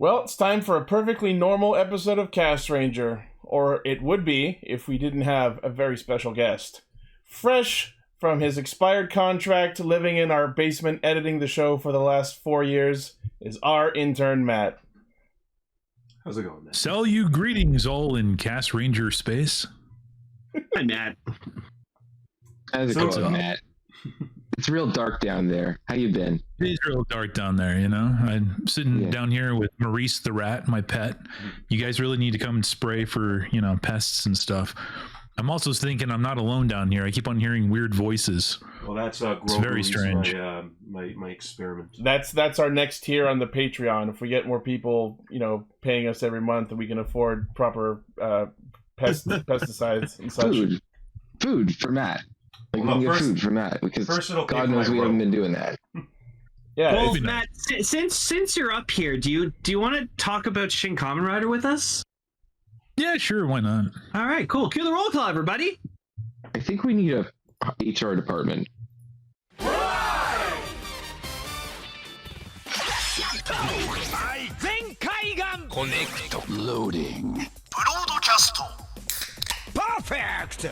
Well, it's time for a perfectly normal episode of Castranger. Or it would be if we didn't have a very special guest. Fresh from his expired contract, living in our basement editing the show for the last 4 years, is our intern, Matt. How's it going, Matt? Sell you greetings all in Castranger space. Hi, Matt. How's it going, Matt? It's real dark down there. How you been? It is real dark down there, you know. I'm sitting down here with Maurice the rat, my pet. You guys really need to come and spray for, pests and stuff. I'm also thinking I'm not alone down here. I keep on hearing weird voices. Well, that's it's very strange. My experiment. That's our next tier on the Patreon. If we get more people, paying us every month, and we can afford proper pesticides and such. Food for Matt. Like, we can get food for Matt, because God knows we haven't been doing that. Yeah. Well, Matt, since you're up here, do you want to talk about Shin Kamen Rider with us? Yeah, sure. Why not? All right, cool. Cue the roll call, everybody. I think we need a HR department. Connect. Loading. Broadcast. Perfect.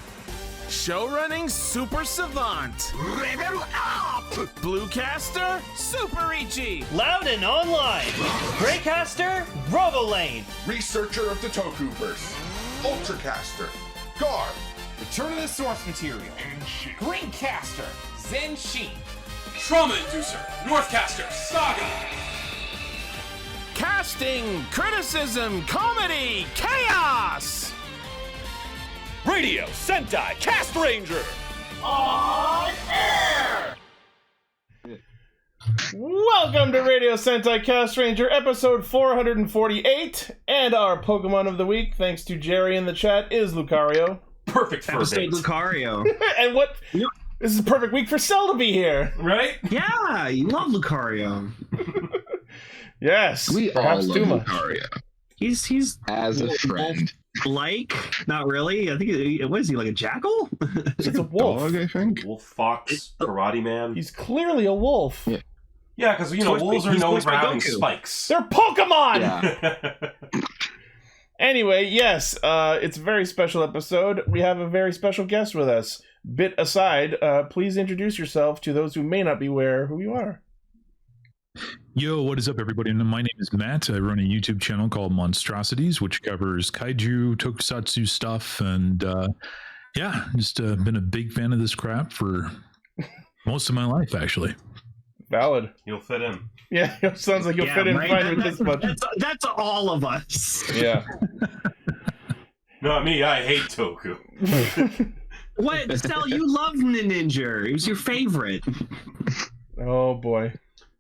Show running super savant. Level up. Bluecaster super Ichi. Loud and online. Greycaster Robolane. Researcher of the Tokuverse. Ultracaster. Guard. Return to the source material. Greencaster Zenshin. Trauma inducer Northcaster Saga. Casting, criticism, comedy, chaos. Radio Sentai Castranger. On air. Welcome to Radio Sentai Castranger, episode 448, and our Pokemon of the week, thanks to Jerry in the chat, is Lucario. Perfect for Episode Lucario. And what? This is a perfect week for Cell to be here, right? Yeah, you love Lucario. Yes, We all love Lucario. He's as a friend. Like, not really. I think, what is he, like a jackal? it's a wolf. Dog, I think. Wolf, fox, karate man. He's clearly a wolf. Yeah, because wolves are known for having spikes. They're Pokemon. Yeah. Anyway, yes, it's a very special episode. We have a very special guest with us. Bit aside, please introduce yourself to those who may not be aware who you are. Yo, what is up, everybody? My name is Matt. I run a YouTube channel called Monstrosities, which covers kaiju, tokusatsu stuff, and just been a big fan of this crap for most of my life, actually. Valid. You'll fit in. Yeah, it sounds like you'll fit in fine with this much. That's all of us. Yeah. Not me. I hate Toku. What? Sal, you love Ninja. It was your favorite. Oh, boy.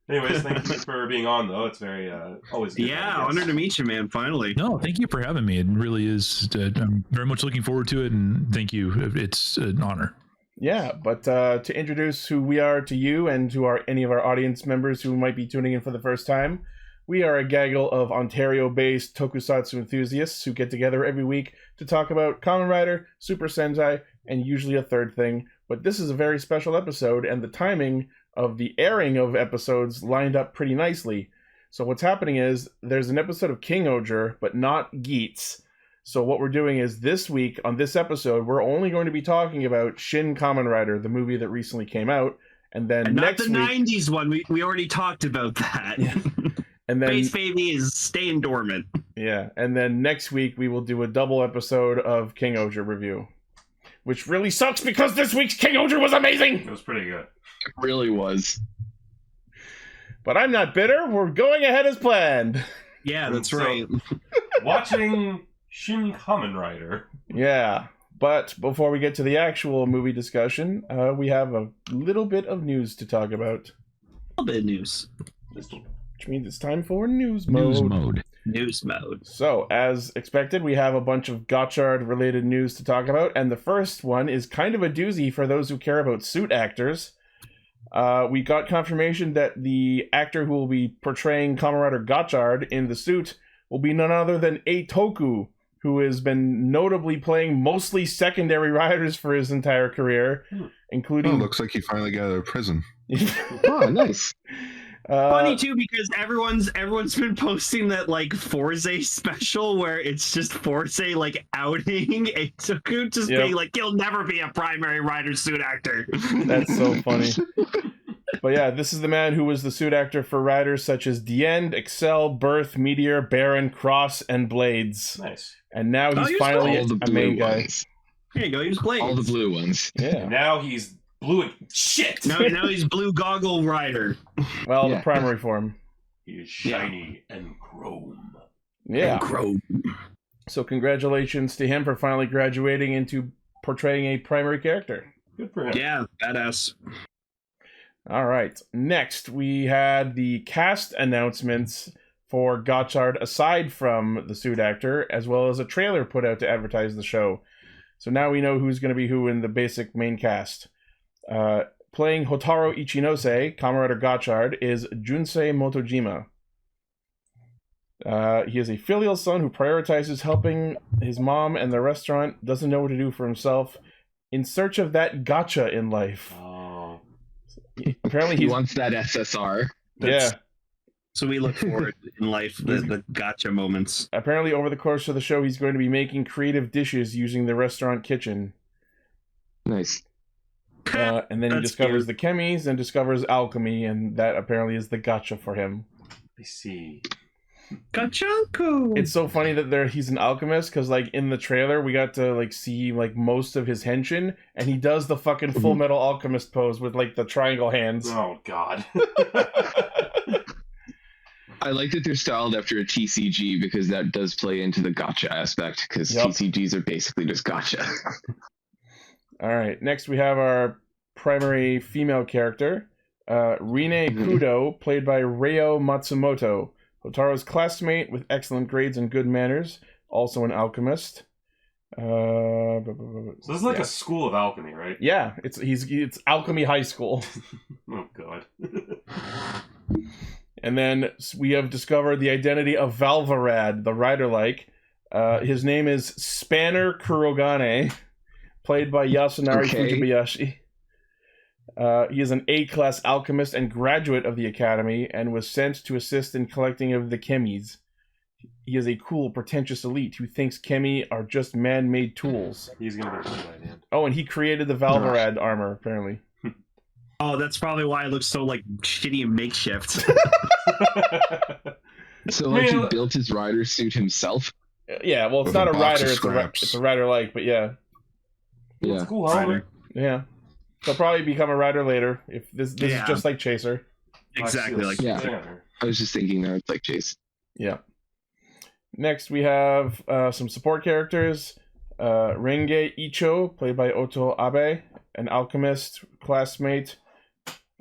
Anyways, thank you for being on, though. It's very, always good. Yeah, honored to meet you, man, finally. No, thank you for having me. It really is. I'm very much looking forward to it, and thank you. It's an honor. Yeah, but to introduce who we are to you and to any of our audience members who might be tuning in for the first time, we are a gaggle of Ontario-based tokusatsu enthusiasts who get together every week to talk about Kamen Rider, Super Sentai, and usually a third thing. But this is a very special episode, and the timing of the airing of episodes lined up pretty nicely. So what's happening is there's an episode of King Oger, but not Geats. So what we're doing is this week on this episode, we're only going to be talking about Shin Kamen Rider, the movie that recently came out, and then next week, not the '90s one. We already talked about that. Yeah. And then Space Baby is staying dormant. Yeah, and then next week we will do a double episode of King Oger review, which really sucks because this week's King Oger was amazing. It was pretty good. It really was. But I'm not bitter. We're going ahead as planned. Yeah, that's right. Watching Shin Kamen Rider. Yeah, but before we get to the actual movie discussion, we have a little bit of news to talk about. A little bit of news. Which means it's time for news mode. News mode. So, as expected, we have a bunch of Gotchard-related news to talk about, and the first one is kind of a doozy for those who care about suit actors. We got confirmation that the actor who will be portraying Kamen Rider Gotchard in the suit will be none other than Eitoku, who has been notably playing mostly secondary riders for his entire career, including... Oh, looks like he finally got out of prison. Oh, nice. Funny too because everyone's been posting that like Forze special where it's just Forze like outing Eitoku, just being like, "You'll never be a primary rider suit actor." That's so funny. But yeah, this is the man who was the suit actor for riders such as The End, Excel, Birth, Meteor, Baron, Cross, and Blades. Nice. And now he's finally a main guy. There you go, he's Blades. All the blue ones. Yeah. And now he's blue and shit. Now he's Blue Goggle Rider. Well, the primary form. He is shiny and chrome. Yeah. And chrome. So congratulations to him for finally graduating into portraying a primary character. Good for him. Yeah, badass. All right. Next, we had the cast announcements for Gotchard aside from the suit actor, as well as a trailer put out to advertise the show. So now we know who's going to be who in the basic main cast. Playing Hotaro Ichinose, Kamen Rider Gotchard, is Junsei Motojima. He is a filial son who prioritizes helping his mom and the restaurant, doesn't know what to do for himself, in search of that gotcha in life. Oh. Apparently he wants that SSR. Yeah. So we look forward in life the gotcha moments. Apparently over the course of the show he's going to be making creative dishes using the restaurant kitchen. Nice. And then he discovers the chemies and discovers alchemy, and that apparently is the gotcha for him. I see. Gotchanko. It's so funny that he's an alchemist, because like in the trailer we got to like see like most of his henshin, and he does the fucking Full Metal Alchemist pose with like the triangle hands. Oh god. I like that they're styled after a TCG because that does play into the gotcha aspect, because TCGs are basically just gotcha. All right, next we have our primary female character, Rine Kudo, played by Reo Matsumoto, Hotaro's classmate with excellent grades and good manners, also an alchemist. So this is like a school of alchemy, right? Yeah, it's alchemy high school. Oh god. And then we have discovered the identity of Valvarad, the rider-like. His name is Spanner Kurogane, played by Yasunari Fujibayashi. He is an A-class alchemist and graduate of the academy, and was sent to assist in collecting of the chemies. He is a cool, pretentious elite who thinks chemi are just man-made tools. He's gonna be cool by the end. Oh, and he created the Valvarad armor, apparently. Oh, that's probably why it looks so like shitty and makeshift. So like he built his rider suit himself? Yeah, well, it's not a rider, it's a rider-like, but yeah. Yeah. It's cool, rider. Yeah. He'll probably become a rider later, if this is just like Chaser. Exactly like Chaser. I was just thinking that it's like Chase. Yeah. Next, we have some support characters. Renge Icho, played by Oto Abe, an alchemist classmate.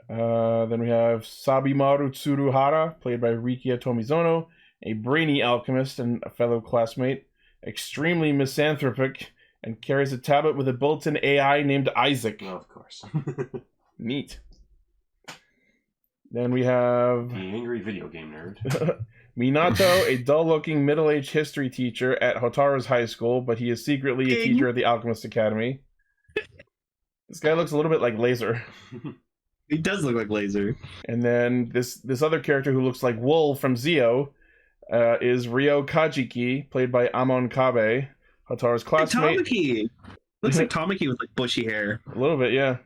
Then we have Sabimaru Tsuruhara, played by Rikia Tomizono, a brainy alchemist and a fellow classmate. Extremely misanthropic, and carries a tablet with a built-in AI named Isaac. Oh, of course. Neat. Then we have... The angry video game nerd. Minato, a dull-looking middle-aged history teacher at Hotaro's high school, but he is secretly a teacher at the Alchemist Academy. This guy looks a little bit like Laser. He does look like Laser. And then this other character who looks like Wool from Zio is Ryo Kajiki, played by Amon Kabe, Hotaro's classmate. Hey, Tamaki! Looks like Tamaki with like bushy hair. A little bit, yeah.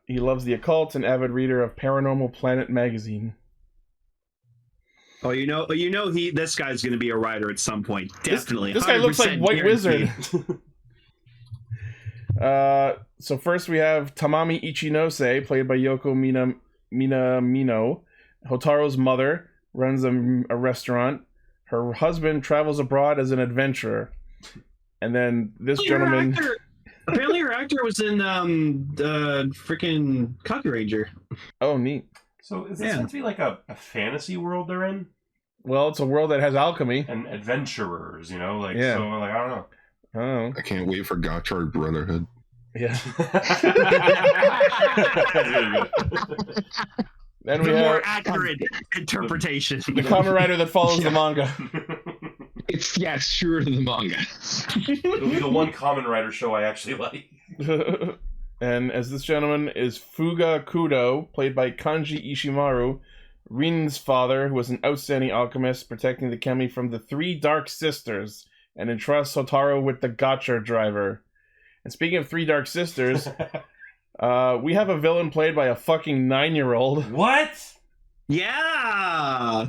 He loves the occult, an avid reader of Paranormal Planet magazine. Oh, this guy's going to be a writer at some point. Definitely. This guy looks like White Wizard. So first we have Tamami Ichinose, played by Yoko Minamino. Hotaro's mother runs a restaurant. Her husband travels abroad as an adventurer. And then this gentleman... Apparently her actor was in the freaking Kaku Ranger. Oh, neat. So is this meant to be like a fantasy world they're in? Well, it's a world that has alchemy. And adventurers, so like, I don't know. Oh. I can't wait for Gotchard Brotherhood. Yeah. Then we the have more accurate interpretation. The Kamen Rider that follows the manga. It's true to the manga. It'll be the one Kamen Rider show I actually like. And as this gentleman is Fuga Kudo, played by Kanji Ishimaru, Rin's father, who was an outstanding alchemist protecting the Kemi from the three Dark Sisters, and entrusts Hotaru with the Gacha driver. And speaking of three Dark Sisters, we have a villain played by a fucking 9-year-old. What? Yeah!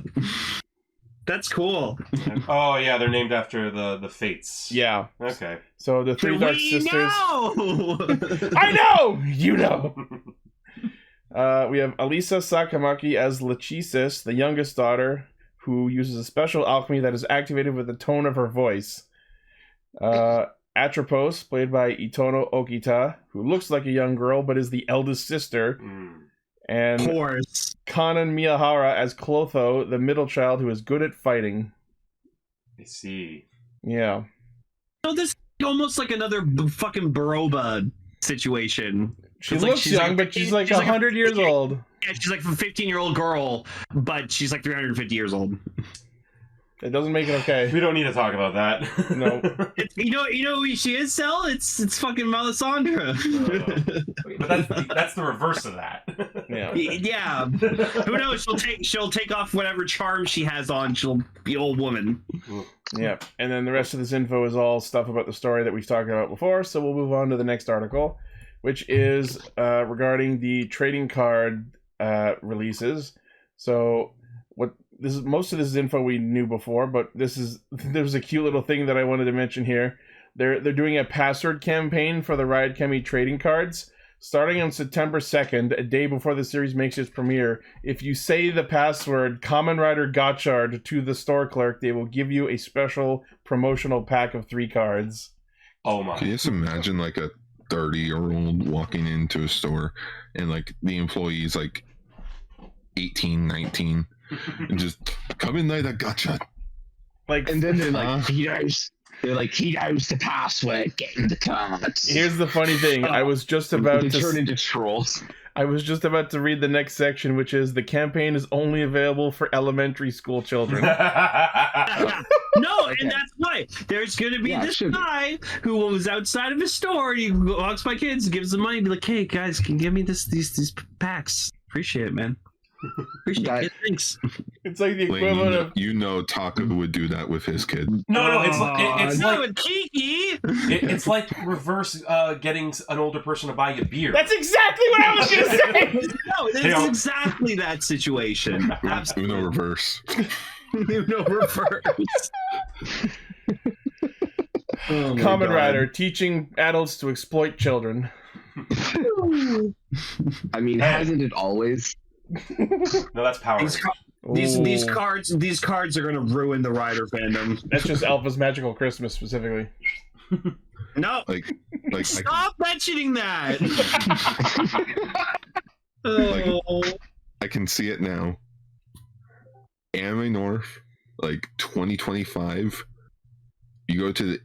That's cool. Oh, yeah, they're named after the Fates. Yeah. Okay. So the three Dark Sisters... Know! I know! You know! We have Alisa Sakamaki as Lachesis, the youngest daughter, who uses a special alchemy that is activated with the tone of her voice. Atropos, played by Itono Okita, who looks like a young girl but is the eldest sister. And of course. Kanan Miyahara as Clotho, the middle child who is good at fighting. I see. Yeah. So this is almost like another fucking Baroba situation. She It's looks young, but she's like 100 years old. Yeah, she's like a 15-year-old girl, but she's like 350 years old. It doesn't make it okay. We don't need to talk about that. No. You know who she is, Sel? It's fucking Melisandre. But that's the reverse of that. Yeah. Yeah. Who knows? She'll take off whatever charm she has on. She'll be an old woman. Yeah. And then the rest of this info is all stuff about the story that we've talked about before. So we'll move on to the next article, which is regarding the trading card releases. So most of this is info we knew before, but there's a cute little thing that I wanted to mention here. They're doing a password campaign for the Riot Chemi trading cards starting on September 2nd, a day before the series makes its premiere. If you say the password Kamen Rider Gotchard to the store clerk, they will give you a special promotional pack of 3 cards. Oh my. Can you just imagine like a 30-year-old walking into a store and like the employee's like 18, 19 and just come in there, that gotcha. Like, and then they're like, he knows the password, get in the cards. Here's the funny thing. I was just about to turn into trolls. I was just about to read the next section, which is the campaign is only available for elementary school children. No, and that's why there's going to be this guy who was outside of his store. He walks by kids, and gives them money, and be like, "Hey guys, can you give me these packs? Appreciate it, man. Appreciate it. Thanks." It's like the equivalent of Taka would do that with his kid. No, it's like with Kiki. It's like reverse getting an older person to buy you beer. That's exactly what I was gonna say. No, it's exactly that situation. Uno reverse. Uno reverse. Kamen Rider teaching adults to exploit children. I mean, hasn't it always? No, that's Power. These cards are gonna ruin the Rider fandom. That's just Alpha's Magical Christmas specifically. No, like stop mentioning that. I can see it now. Anime North, like 2025. You go to the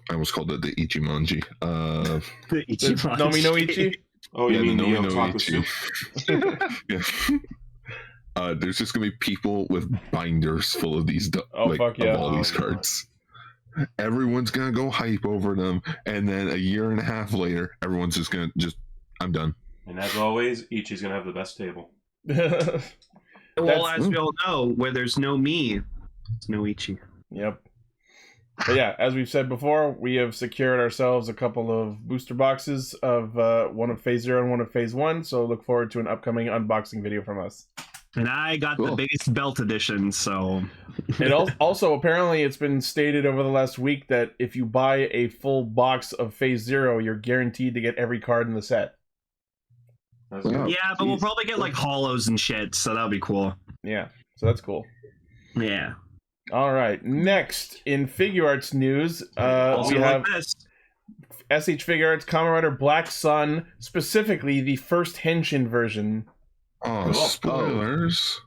I almost called it the Ichimonji. The Ichimonji. Nomi no Ichi? Oh, you mean the Otaku soup? Yeah. There's just gonna be people with binders full of these of all these cards. Everyone's gonna go hype over them, and then a year and a half later, everyone's just gonna I'm done. And as always, Ichi's gonna have the best table. Well, as we all know, where there's no me, there's no Ichi. Yep. But yeah, as we've said before, we have secured ourselves a couple of booster boxes of one of Phase 0 and one of Phase 1, so look forward to an upcoming unboxing video from us. And I got the biggest belt edition, so... It also, apparently, it's been stated over the last week that if you buy a full box of Phase 0, you're guaranteed to get every card in the set. Yeah, but we'll probably get, like, hollows and shit, so that'll be cool. Yeah, so that's cool. Yeah. All right, next, in Figure Arts news, we have SH Figure Arts Kamen Rider Black Sun, specifically the first Henshin version. Oh, spoilers!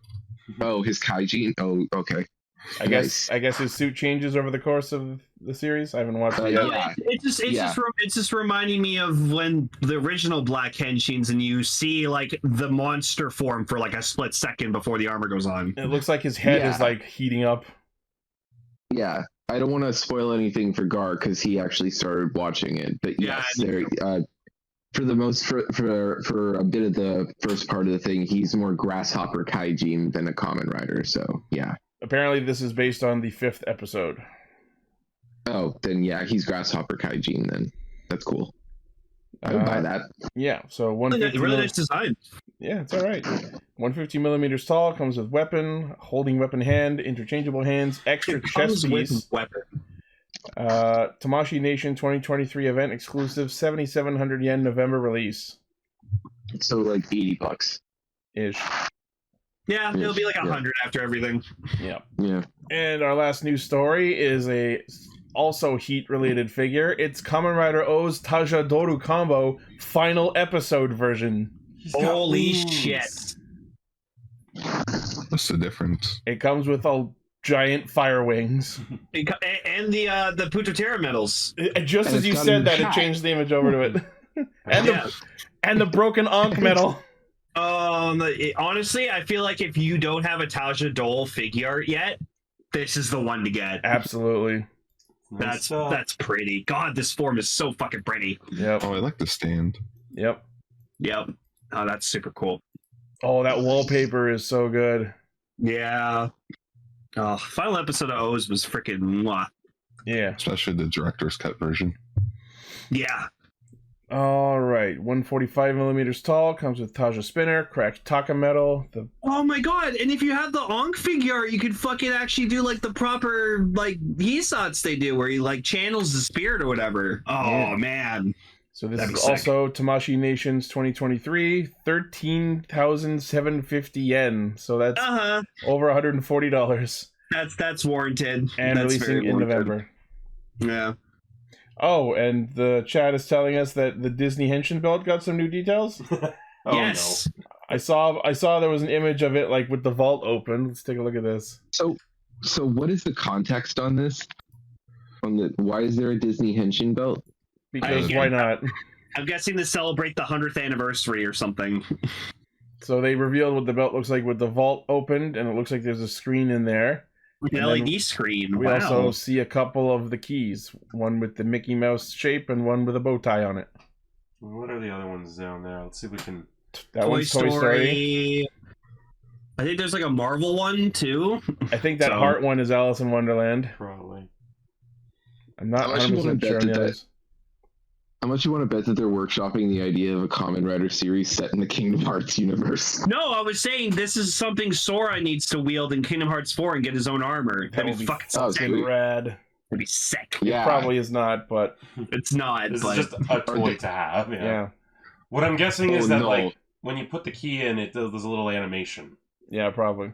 Oh, his Kaijin. Oh, okay. I guess his suit changes over the course of the series. I haven't watched it yet. Yeah. It's just reminding me of when the original Black Henshins, and you see like the monster form for like a split second before the armor goes on. It looks like his head is like heating up. Yeah, I don't want to spoil anything for Gar because he actually started watching it. But yes, for a bit of the first part of the thing, he's more grasshopper Kaijin than a Kamen Rider. So yeah. Apparently, this is based on the 5th episode. Oh, then yeah, he's grasshopper Kaijin. Then that's cool. I would buy that. Yeah. So 150. Really nice design. Yeah, it's all right. 150 millimeters tall. Comes with weapon, holding weapon hand, interchangeable hands, extra chest piece. Weapon. Tamashii Nation 2023 event exclusive, 7,700 yen November release. So like $80 ish. Yeah, it'll be like 100 after everything. Yeah. Yeah. And our last news story is a also heat related figure. It's Kamen Rider O's Taja Doru combo final episode version. Holy shit. What's the difference? It comes with a giant fire wings. And the Putotera medals. Just as you said that, it changed the image over to it. and the broken Ankh medal. Honestly, I feel like if you don't have a Taja Dole figure art yet, this is the one to get. Absolutely. That's pretty. God, this form is so fucking pretty. Yep. Oh, I like the stand. Yep. Oh, that's super cool. Oh, that wallpaper is so good. Yeah. Oh, final episode of O's was freaking mwah. Yeah. Especially the director's cut version. Yeah. All right. 145 millimeters tall. Comes with Taja spinner, cracked Taka metal. Oh my god. And if you have the Ankh figure, you could fucking actually do like the proper like Hisats they do where he like channels the spirit or whatever. Oh yeah. Man. So this is also Tamashii Nations 2023, 13,750 yen. So that's over $140. That's warranted. And that's releasing in November. Yeah. Oh, and the chat is telling us that the Disney Henshin belt got some new details. Yes. No. I saw there was an image of it like with the vault open. Let's take a look at this. So what is the context on this? Why is there a Disney Henshin belt? Because why not? I'm guessing to celebrate the 100th anniversary or something. So they revealed what the belt looks like with the vault opened, and it looks like there's a screen in there. An LED screen. We also see a couple of the keys, one with the Mickey Mouse shape and one with a bow tie on it. What are the other ones down there? Let's see if we can... That one's Toy Story. I think there's like a Marvel one too. I think that heart one is Alice in Wonderland. Probably. I'm not 100% sure on the others. How much you want to bet that they're workshopping the idea of a Kamen Rider series set in the Kingdom Hearts universe? No, I was saying this is something Sora needs to wield in Kingdom Hearts 4 and get his own armor. That'd be fucking sick. Rad. That'd be sick. Yeah. It probably is not, but... It's not. This is just a toy to have. Yeah. What I'm guessing is that, like, when you put the key in, it does a little animation. Yeah, probably.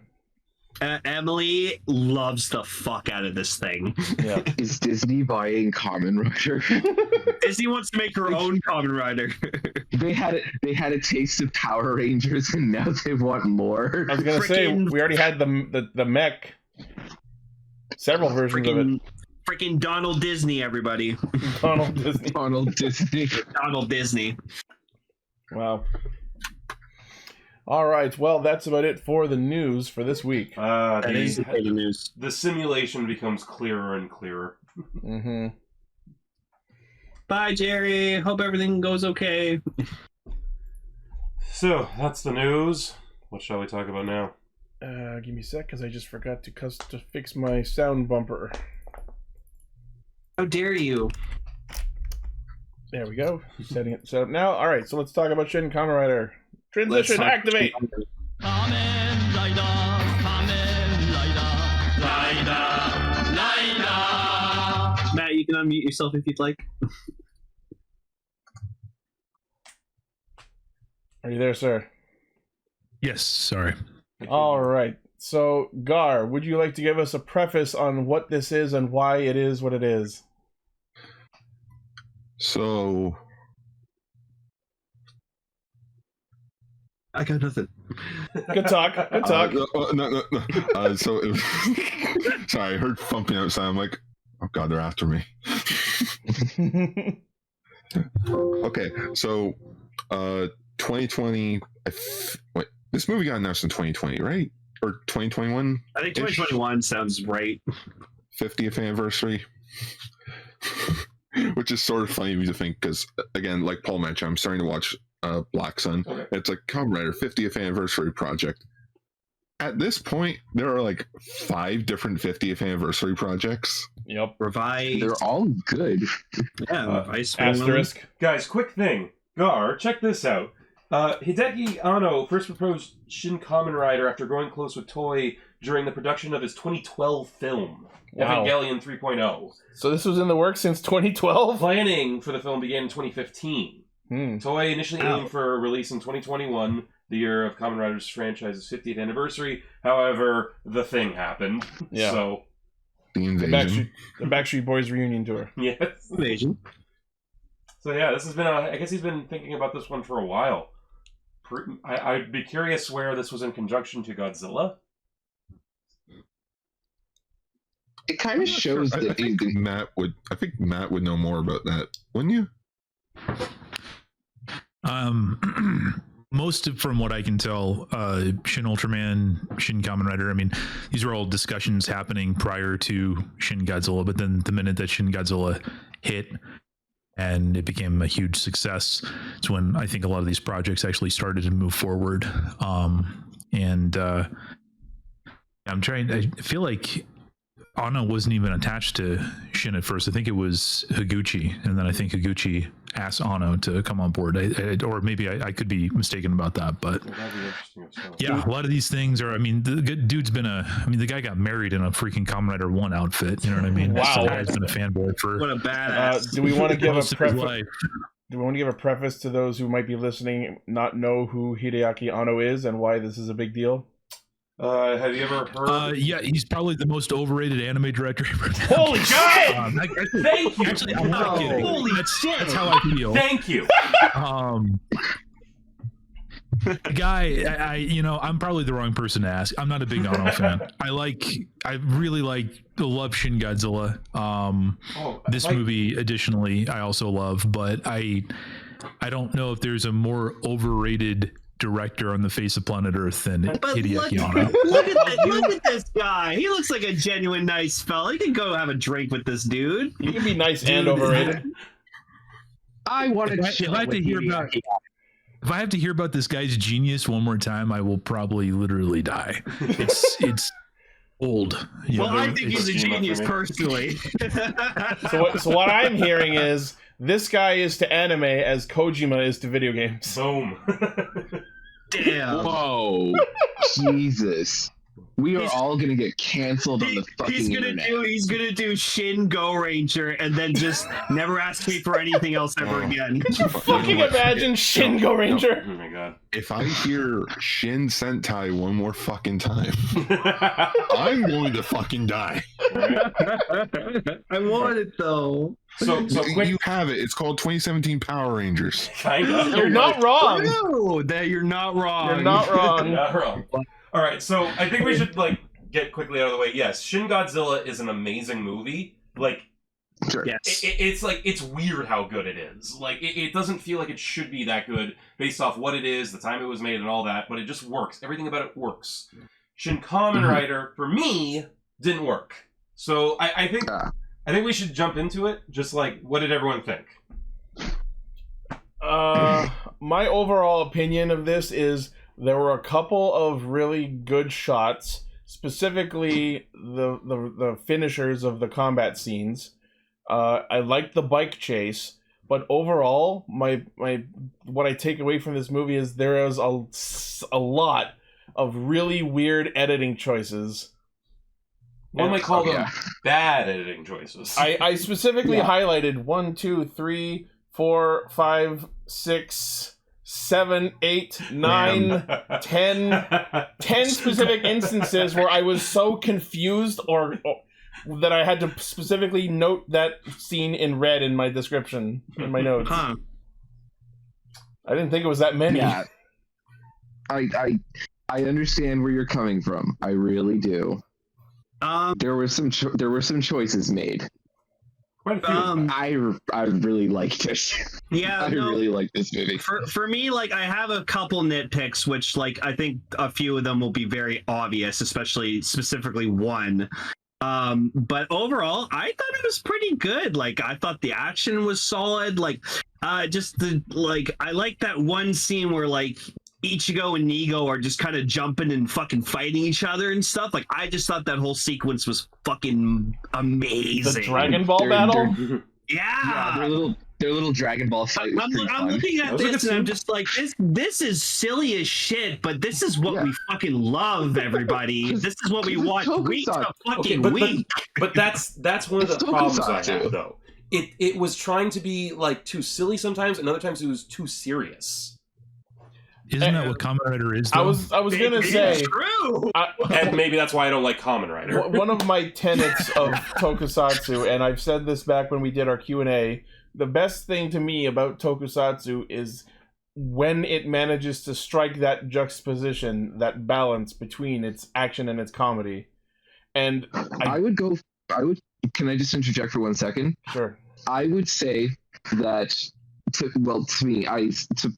Emily loves the fuck out of this thing. Yeah. Is Disney buying Kamen Rider? Disney wants to make her own Kamen Rider. They had a taste of Power Rangers, and now they want more. I was gonna say we already had the mech. Several versions of it. Freaking Donald Disney, everybody. Donald Disney. Donald Disney. Donald Disney. Wow. All right, well, that's about it for the news for this week. That is the news. The simulation becomes clearer and clearer. Mm-hmm. Bye, Jerry. Hope everything goes okay. So, that's the news. What shall we talk about now? Give me a sec, because I just forgot to fix my sound bumper. How dare you? There we go. Setting it set up now. All right, so let's talk about Shin Kamen Rider. Transition, activate! Kamen Rider, Kamen Rider, Rider. Matt, you can unmute yourself if you'd like. Are you there, sir? Yes, sorry. All right. So, Gar, would you like to give us a preface on what this is and why it is what it is? So... I got nothing. Good talk. Good talk. No. So, it was... sorry, I heard thumping outside. I'm like, oh god, they're after me. Okay, so 2020. Wait, this movie got announced in 2020, right? Or 2021? I think 2021 sounds right. 50th anniversary. which is sort of funny to think because, again, like Paul mentioned, I'm starting to watch Black Sun. Okay. It's like Kamen Rider 50th anniversary project. At this point, there are like 5 different 50th anniversary projects. Yep. Revise. They're all good. Yeah, Revise. Asterisk. Guys, quick thing. Gar, check this out. Hideki Anno first proposed Shin Kamen Rider after growing close with Toei during the production of his 2012 film, Wow. Evangelion 3.0. So this was in the works since 2012? Planning for the film began in 2015. Toei initially aimed for a release in 2021, the year of Kamen Rider's franchise's 50th anniversary. However, the thing happened. Yeah. So, The invasion. The Backstreet Boys reunion tour. yes. Invasion. So yeah, this has been I guess he's been thinking about this one for a while. I'd be curious where this was in conjunction to Godzilla. It kind of shows I that think Matt would know more about that, wouldn't you? Most from what I can tell, Shin Ultraman, Shin Kamen Rider, I mean, these were all discussions happening prior to Shin Godzilla, but then the minute that Shin Godzilla hit and it became a huge success, it's when I think a lot of these projects actually started to move forward. I feel like Anno wasn't even attached to Shin at first. I think it was Higuchi, and then I think Higuchi asked Anno to come on board. Or maybe I could be mistaken about that, but yeah, a lot of these things are. I mean, the good dude's been the guy got married in a freaking Kamen Rider 1 outfit. You know what I mean? Wow, the guy's been a fanboy for What a badass. Do we want to give most a of his preface? life. Do we want to give a preface to those who might be listening, not know who Hideaki Anno is and why this is a big deal? Have you ever heard? Yeah, he's probably the most overrated anime director ever. Holy shit! Thank you. Actually, I'm not kidding. Holy shit! That's how I feel. Thank you. The guy, I'm probably the wrong person to ask. I'm not a big Anno fan. I really love Shin Godzilla. This movie, additionally, I also love, but I don't know if there's a more overrated director on the face of planet Earth than Hideaki Anno. Look at this guy. He looks like a genuine nice fella. You can go have a drink with this dude. You can be nice and overrated. I want to chill if I have with to hear Hideaki. if I have to hear about this guy's genius one more time, I will probably literally die. It's old. I think he's a genius personally. So what I'm hearing is this guy is to anime as Kojima is to video games. Boom. Damn. Whoa. Jesus. We are all gonna get canceled on the fucking internet. He's gonna do Shin Go Ranger and then just never ask me for anything else ever again. Fucking imagine Shin Go Ranger. Oh my god. If I hear Shin Sentai one more fucking time, I'm going to fucking die. I want it though. So quick, You have it. It's called 2017 Power Rangers. kind of. You're not wrong. No, that you're not wrong. You're not wrong. Not wrong. All right, so I think we should get quickly out of the way. Yes, Shin Godzilla is an amazing movie. Sure. Yes. It's weird how good it is. It doesn't feel like it should be that good based off what it is, the time it was made, and all that. But it just works. Everything about it works. Shin Kamen Rider for me didn't work. So I think we should jump into it. Just what did everyone think? My overall opinion of this is there were a couple of really good shots, specifically the finishers of the combat scenes. I liked the bike chase, but overall, what I take away from this movie is there is a lot of really weird editing choices. One might call them bad editing choices. I specifically highlighted 1, 2, 3, 4, 5, 6, 7, 8, 9, 10 specific instances where I was so confused or that I had to specifically note that scene in red in my description, in my notes. Huh. I didn't think it was that many. Yeah. I understand where you're coming from. I really do. There were some choices made. Quite a few. I really liked it. Yeah, I really like this movie. For me, I have a couple nitpicks, which I think a few of them will be very obvious, specifically one. But overall, I thought it was pretty good. Like, I thought the action was solid. Like, I like that one scene where like Ichigo and Nigo are just kind of jumping and fucking fighting each other and stuff. Like, I just thought that whole sequence was fucking amazing. The Dragon Ball battle? Yeah, their little Dragon Ball fight. I'm looking at this and I'm just like, this is silly as shit, but this is what we fucking love, everybody. This is what we watch week to fucking week. But that's one of the problems I have, though. It was trying to be like too silly sometimes, and other times it was too serious. Isn't that what Kamen Rider is, though? I was gonna say, true. And maybe that's why I don't like Kamen Rider. One of my tenets of tokusatsu, and I've said this back when we did our Q&A, the best thing to me about tokusatsu is when it manages to strike that juxtaposition, that balance between its action and its comedy. And can I just interject for 1 second? Sure. I would say that, to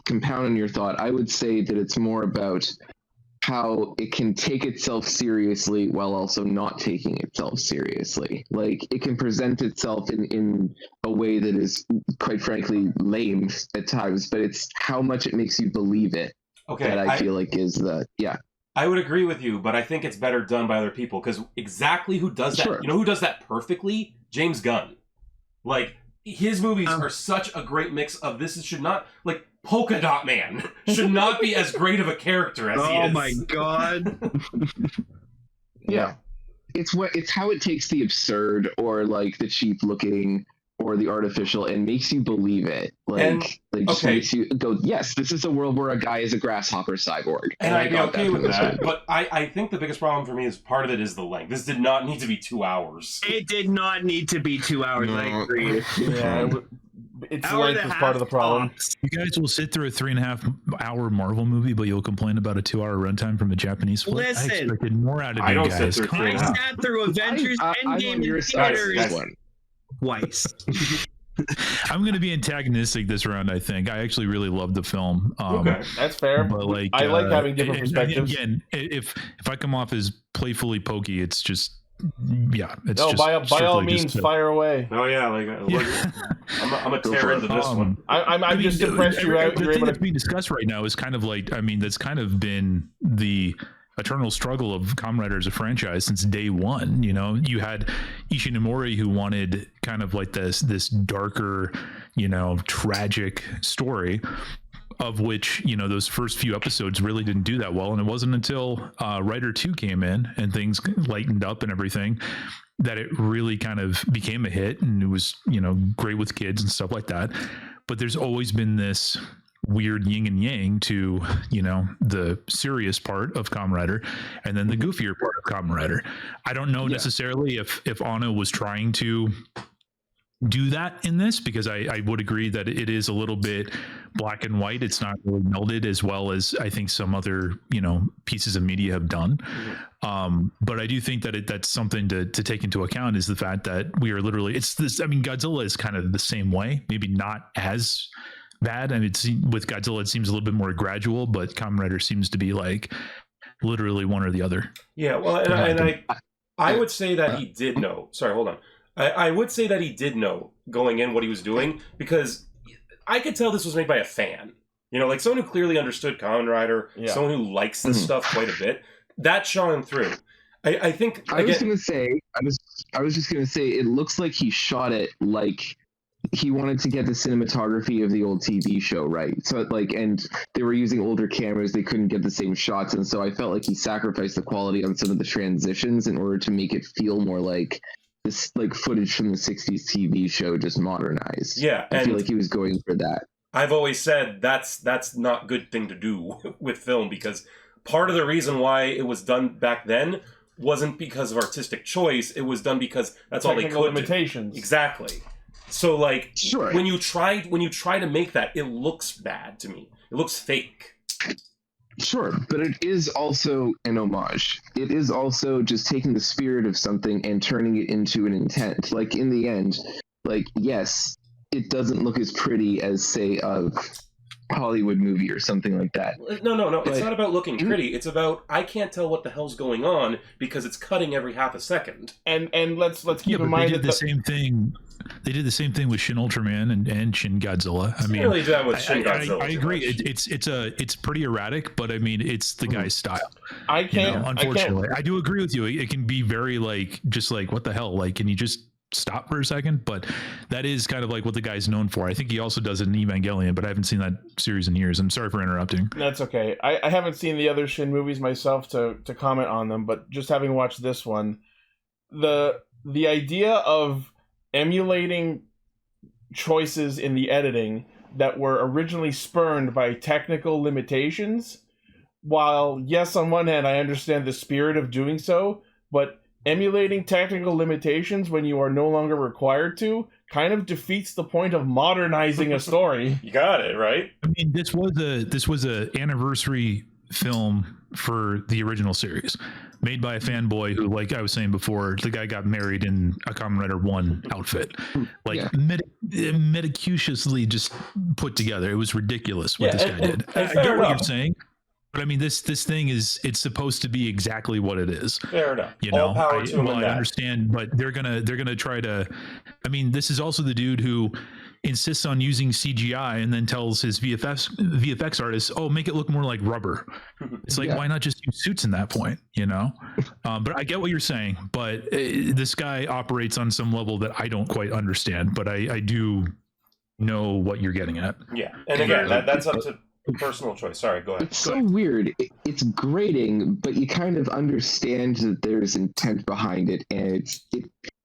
compound on your thought, I would say that it's more about how it can take itself seriously while also not taking itself seriously. Like, it can present itself in a way that is, quite frankly, lame at times, but it's how much it makes you believe it that I feel like is I would agree with you, but I think it's better done by other people, because exactly who does that? Sure. You know who does that perfectly? James Gunn. Like, his movies are such a great mix of this should not, like, Polka Dot Man should not be as great of a character as he is. Oh my god. Yeah. It's how it takes the absurd or like the cheap looking or the artificial and makes you believe it. Makes you go, yes, this is a world where a guy is a grasshopper cyborg. And I'd be okay with that. But I think the biggest problem for me is part of it is the length. This did not need to be 2 hours. It did not need to be 2 hours. I agree. Yeah, its length is part of the problem. You guys will sit through a 3.5 hour Marvel movie, but you'll complain about a 2 hour runtime from a Japanese flick. Listen, I expected more out of you guys. I sat through Avengers Endgame in theaters twice. I'm going to be antagonistic this round, I think. I actually really loved the film. Okay, that's fair. But like, I like having different perspectives. Again, if I come off as playfully pokey, it's just it's no, just by all means, fire away. Oh yeah, I'm a tear into this one. I'm just impressed you're able to. That's being discussed right now is kind of like, that's kind of been the eternal struggle of Kamen Rider as a franchise since day one. You know, you had Ishinomori who wanted kind of like this darker, tragic story, of which, those first few episodes really didn't do that well. And it wasn't until Rider 2 came in and things lightened up and everything that it really kind of became a hit, and it was, great with kids and stuff like that. But there's always been this weird yin and yang to, the serious part of Kamen Rider and then the goofier part of Kamen Rider. I don't know necessarily if Anno was trying to do that in this, because I would agree that it is a little bit black and white. It's not really melded as well as I think some other pieces of media have done. But I do think that that's something to take into account, is the fact that we are literally, it's this, Godzilla is kind of the same way, maybe not as bad. It's with Godzilla it seems a little bit more gradual, but Kamen Rider seems to be like literally one or the other. Yeah, well, I would say that he did know. Sorry, hold on. I would say that he did know going in what he was doing, because I could tell this was made by a fan. Like someone who clearly understood Kamen Rider, someone who likes this stuff quite a bit. That shone through. I think. I was just gonna say, it looks like he shot it like he wanted to get the cinematography of the old TV show right. So and they were using older cameras, they couldn't get the same shots, and so I felt like he sacrificed the quality on some of the transitions in order to make it feel more like this, like footage from the 60s TV show just modernized. Yeah, I feel like he was going for that. I've always said that's not a good thing to do with film, because part of the reason why it was done back then wasn't because of artistic choice. It was done because that's all they could limitations. Do. Exactly. So sure. when you try to make that, it looks bad to me. It looks fake. Sure, but it is also an homage. It is also just taking the spirit of something and turning it into an intent. Like, in the end, yes, it doesn't look as pretty as, say, Hollywood movie or something like that. No. It's not about looking pretty. It's about I can't tell what the hell's going on because it's cutting every half a second. And let's keep in mind that the same thing. They did the same thing with Shin Ultraman and Shin Godzilla. I mean, really done with Shin Godzilla. I agree. It's pretty erratic, but I mean, it's the guy's style. I can't. Unfortunately, I do agree with you. It can be very just what the hell? Like, can you just stop for a second? But that is kind of like what the guy's known for. I think he also does it in Evangelion, but I haven't seen that series in years. I'm sorry for interrupting. That's okay. I haven't seen the other Shin movies myself to comment on them, but just having watched this one, the idea of emulating choices in the editing that were originally spurned by technical limitations, while yes, on one hand I understand the spirit of doing so, but emulating technical limitations when you are no longer required to kind of defeats the point of modernizing a story. You got it, right? I mean, this was a anniversary film for the original series, made by a fanboy who, like I was saying before, the guy got married in a Kamen Rider 1 outfit, meticulously just put together. It was ridiculous what this guy did. I get what you're saying, but I mean, this thing it's supposed to be exactly what it is. Fair enough. You know, I understand, but they're gonna try to. I mean, this is also the dude who insists on using CGI and then tells his VFX artists, "Oh, make it look more like rubber." It's like, why not just use suits in that point? You know. But I get what you're saying. But this guy operates on some level that I don't quite understand. But I do know what you're getting at. Yeah, and again, that's up to personal choice. Sorry, go ahead. It's so weird. It's grating, but you kind of understand that there's intent behind it, and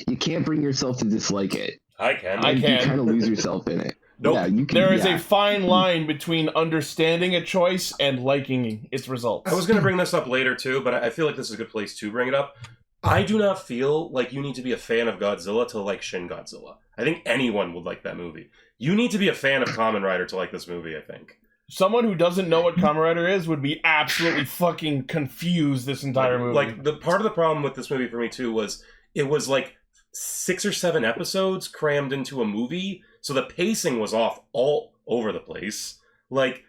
you can't bring yourself to dislike it. I can. You kind of lose yourself in it. Nope. Yeah, you can. There is a fine line between understanding a choice and liking its results. I was going to bring this up later too, but I feel like this is a good place to bring it up. I do not feel like you need to be a fan of Godzilla to like Shin Godzilla. I think anyone would like that movie. You need to be a fan of Kamen Rider to like this movie, I think. Someone who doesn't know what Kamen Rider is would be absolutely fucking confused this entire movie. Like, the part of the problem with this movie for me too was it was like 6 or 7 episodes crammed into a movie, so the pacing was off all over the place. Like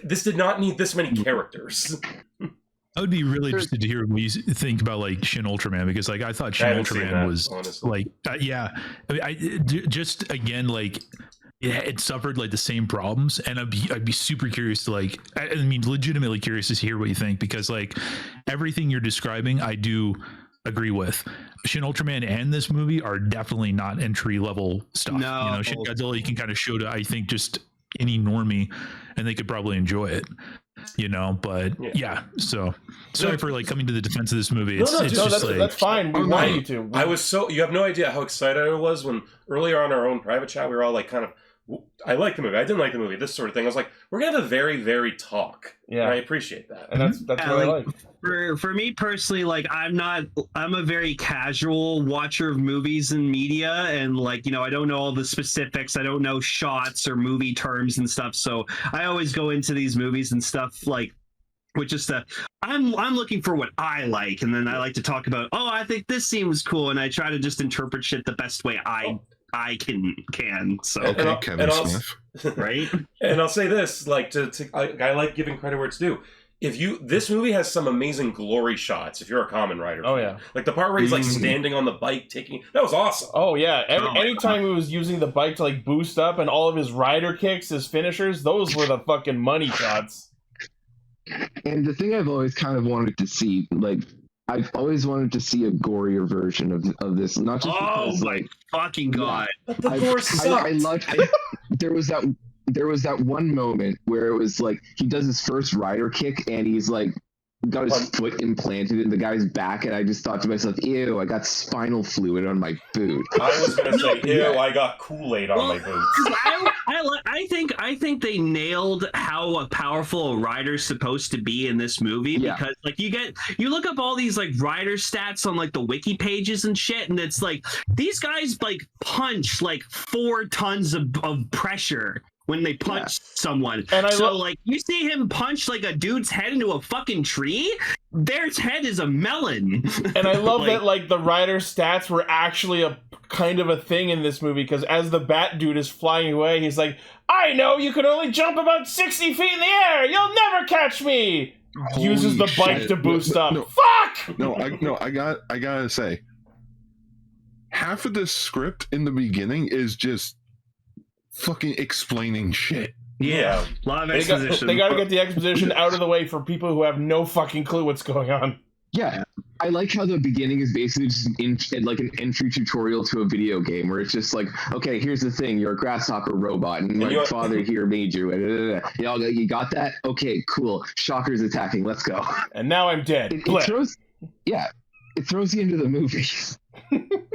this did not need this many characters. I would be really interested to hear what you think about like Shin Ultraman, because like I thought Shin Ultraman was honestly. Like I mean, just again like it suffered like the same problems, and I'd be super curious to like I mean legitimately curious to hear what you think, because like everything you're describing I do agree with. Shin Ultraman and this movie are definitely not entry level stuff. No. You know, Shin Godzilla you can kind of show to I think just any normie and they could probably enjoy it. You know, but yeah. So sorry for like coming to the defense of this movie. That's fine. We want you to. I was you have no idea how excited I was when earlier on our own private chat we were all like kind of, I like the movie, I didn't like the movie, this sort of thing. I was like, we're gonna have a very, very talk. Yeah, and I appreciate that. And that's what I like. For me personally, like I'm a very casual watcher of movies and media, and like, you know, I don't know all the specifics, I don't know shots or movie terms and stuff, so I always go into these movies and stuff like with just I'm looking for what I like, and then I like to talk about, oh, I think this scene was cool, and I try to just interpret shit the best way I can. So okay, Kevin Smith, right? And I'll say this, like I like giving credit where it's due. This movie has some amazing glory shots. If you're a Kamen Rider, oh yeah, like the part where he's like standing on the bike that was awesome. Oh yeah, anytime he was using the bike to like boost up, and all of his rider kicks, his finishers, those were the fucking money shots. And the thing I've always kind of wanted to see, like, I've always wanted to see a gorier version of this, not just because, my fucking god, but the gore sucked. There was that one moment where it was like he does his first rider kick and he's like got his foot implanted in the guy's back, and I just thought to myself, ew, I got spinal fluid on my boot. I was gonna say, ew, I got Kool-Aid on my boots. I think they nailed how powerful a rider's supposed to be in this movie, because like you look up all these like rider stats on like the wiki pages and shit, and it's like these guys like punch like 4 tons of pressure when they punch someone. And like you see him punch like a dude's head into a fucking tree. Their head is a melon. And I love that like the rider stats were actually a kind of a thing in this movie, because as the bat dude is flying away, he's like, I know you can only jump about 60 feet in the air. You'll never catch me. Uses the bike to boost up. No, Fuck! I gotta say, half of this script in the beginning is just fucking explaining shit. Yeah, a lot of exposition. They gotta get the exposition out of the way for people who have no fucking clue what's going on. Yeah, I like how the beginning is basically just like an entry tutorial to a video game, where it's just like, okay, here's the thing, you're a grasshopper robot, and my father here made you. You got that? Okay, cool. Shocker's attacking. Let's go. And now I'm dead. It throws you into the movie.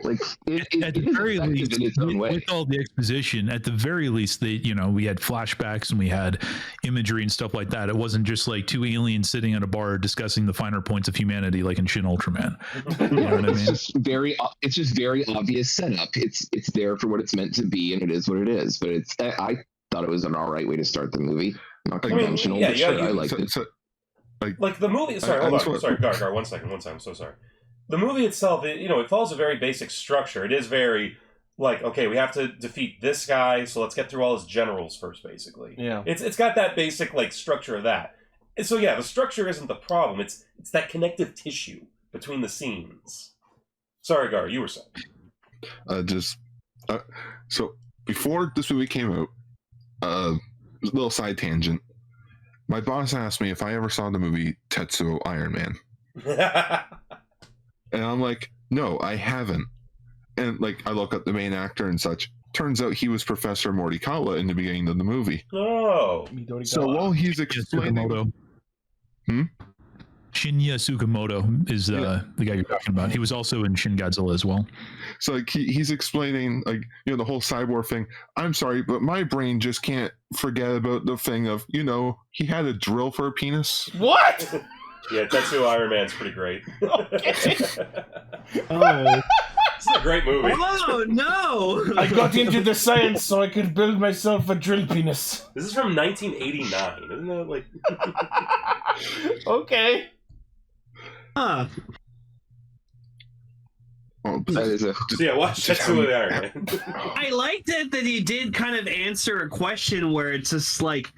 Like at the very least, in its own way. With all the exposition, at the very least, we had flashbacks and we had imagery and stuff like that. It wasn't just like two aliens sitting at a bar discussing the finer points of humanity, like in Shin Ultraman. You know what I mean? It's just very obvious setup. It's there for what it's meant to be, and it is what it is. But I thought it was an all right way to start the movie. Not conventional, but sure, I liked it. Like the movie. Sorry, hold on. Sorry, Gar. 1 second. I'm so sorry. The movie itself, it follows a very basic structure. It is very, like, okay, we have to defeat this guy, so let's get through all his generals first, basically. Yeah. It's got that basic, like, structure of that. And so, yeah, the structure isn't the problem. It's that connective tissue between the scenes. Sorry, Gar, you were saying. So, before this movie came out, a little side tangent, my boss asked me if I ever saw the movie Tetsuo Iron Man. And I'm like, no, I haven't. And like, I look up the main actor and such. Turns out he was Professor Morikawa in the beginning of the movie. Oh. So while he's explaining... Shinya Tsukamoto is the guy you're talking about. He was also in Shin Godzilla as well. So like he's explaining like the whole cyborg thing. I'm sorry, but my brain just can't forget about the thing of he had a drill for a penis. What? Yeah, Tetsuo Iron Man's pretty great. Okay. Oh. It's a great movie. Oh, no! I got into the science so I could build myself a drill penis. This is from 1989, isn't it? Like... Okay. Huh. So yeah, watch Tetsuo the Iron Man. I liked it that he did kind of answer a question where it's just like,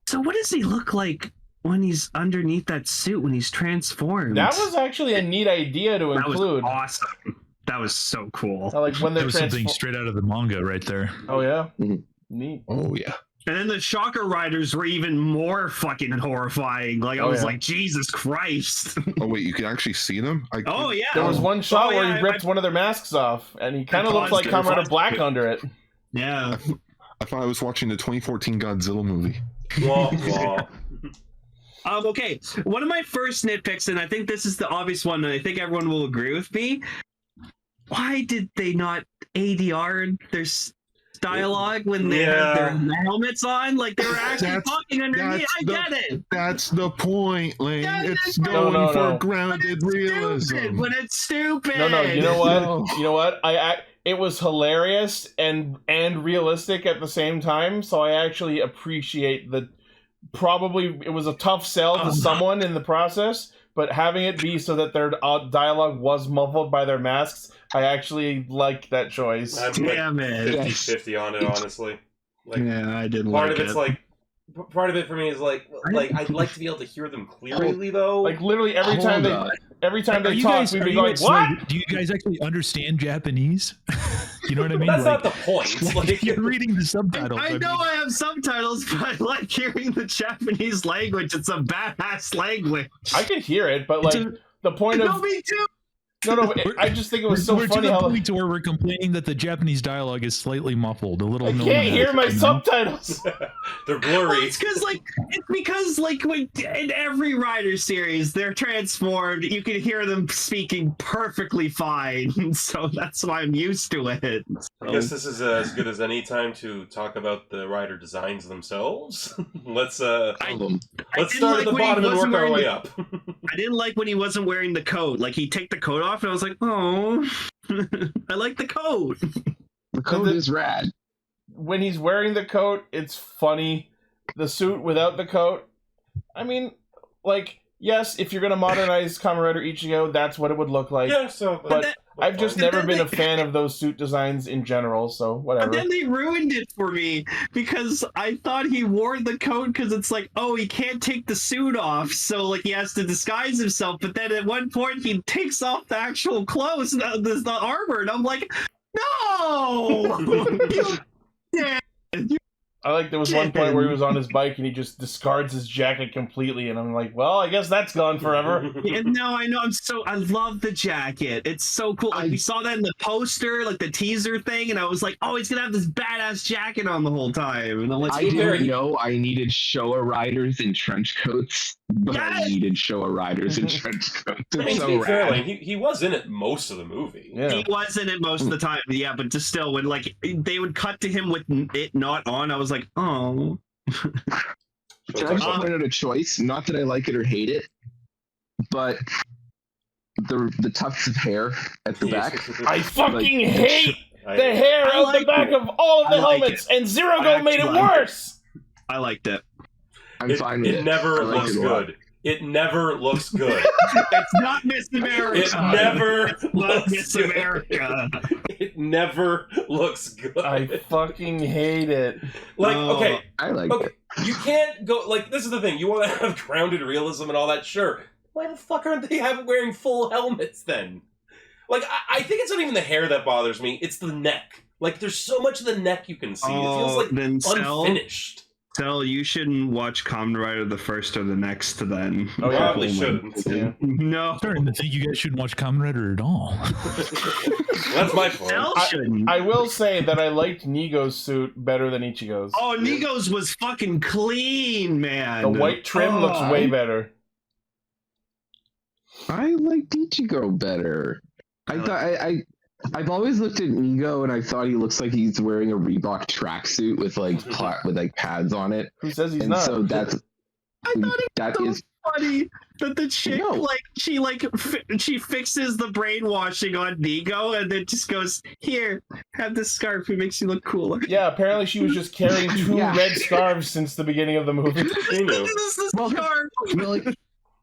so what does he look like when he's underneath that suit, when he's transformed? That was actually a neat idea to include. That was awesome. That was so cool. Like when that was something straight out of the manga right there. Oh, yeah? Mm-hmm. Neat. Oh, yeah. And then the Shocker Riders were even more fucking horrifying. Like, I was like, Jesus Christ. Oh, wait, you can actually see them? Oh, yeah. There was one shot where he ripped one of their masks off, and he kind of looks like Comrade Black under it. Yeah. I thought I was watching the 2014 Godzilla movie. Okay, one of my first nitpicks, and I think this is the obvious one, and I think everyone will agree with me. Why did they not ADR their dialogue when they had their helmets on? Like, they were actually talking underneath. I get it. That's the point, Lane. It's going for grounded realism. But it's stupid. No, you know what? You know what? It was hilarious and realistic at the same time, so I actually appreciate probably it was a tough sell to someone in the process, but having it be so that their dialogue was muffled by their masks, I actually like that choice. I'm Damn it. 50-50 on it, honestly. Like, yeah, I didn't part like of it's it. like, part of it for me is like I'd like to be able to hear them clearly though. Like literally every time they talk, we'd be going, "What? Do you guys actually understand Japanese?" You know what I mean? That's not the point. Like, you're reading the subtitles. I know I have subtitles, but I like hearing the Japanese language. It's a badass language. I could hear it, but like the point of me too. No, I just think it was so funny to the how point to where we're complaining that the Japanese dialogue is slightly muffled, a little. I can't hear my subtitles. They're blurry. Well, it's because when in every Rider series they're transformed, you can hear them speaking perfectly fine. So that's why I'm used to it. I guess this is as good as any time to talk about the Rider designs themselves. Let's start at the bottom and work our way up. I didn't like when he wasn't wearing the coat. Like, he'd take the coat off, and I was like, oh, I like the coat. The coat is rad. when he's wearing the coat, it's funny. The suit without the coat, I mean, like, yes, if you're gonna modernize Kamen Rider Ichigo, that's what it would look like. Yeah, so but I've just never been a fan of those suit designs in general, so whatever. And then they ruined it for me because I thought he wore the coat because it's like, oh, he can't take the suit off, so like he has to disguise himself. But then at one point he takes off the actual clothes, the armor, and I'm like, no, I like there was one point where he was on his bike and he just discards his jacket completely, and I'm like, well, I guess that's gone forever. Yeah, no, I know. I love the jacket. It's so cool. Like, we saw that in the poster, like the teaser thing, and I was like, oh, he's gonna have this badass jacket on the whole time. And I'm like, I didn't know I needed Showa riders in trench coats, but I needed Showa riders in trench coats. It's so rad. He was in it most of the movie. Yeah. He was in it most of the time, yeah, but just still, when like they would cut to him with it not on, I was like, oh. Can I just point out a choice? Not that I like it or hate it, but the tufts of hair at the back. I fucking hate the hair out the back of all of the helmets, and Zero Go made it worse. I liked it. I'm fine with it. It never looks good. It never looks good. It's not Miss America. It never looks Miss good. America. It never looks good. I fucking hate it. Like, okay. I like it. You can't go, like, this is the thing. You want to have grounded realism and all that, sure. Why the fuck aren't they wearing full helmets then? Like, I think it's not even the hair that bothers me. It's the neck. Like, there's so much of the neck you can see. It feels like unfinished. Tell you shouldn't watch Kamen Rider the first or the next then. Oh, yeah, probably shouldn't. Yeah. No. I'm starting to think you guys shouldn't watch Kamen Rider at all. That's my point. I will say that I liked Nigo's suit better than Ichigo's. Oh, Nigo's was fucking clean, man. The white trim looks way better. I liked Ichigo better. I've always looked at Nigo and I thought he looks like he's wearing a Reebok tracksuit with like pads on it. Who says he's and not? So that's I thought that so is funny that the chick she fixes the brainwashing on Nigo and then just goes, here, have this scarf. It makes you look cooler. Yeah, apparently she was just carrying two red scarves since the beginning of the movie.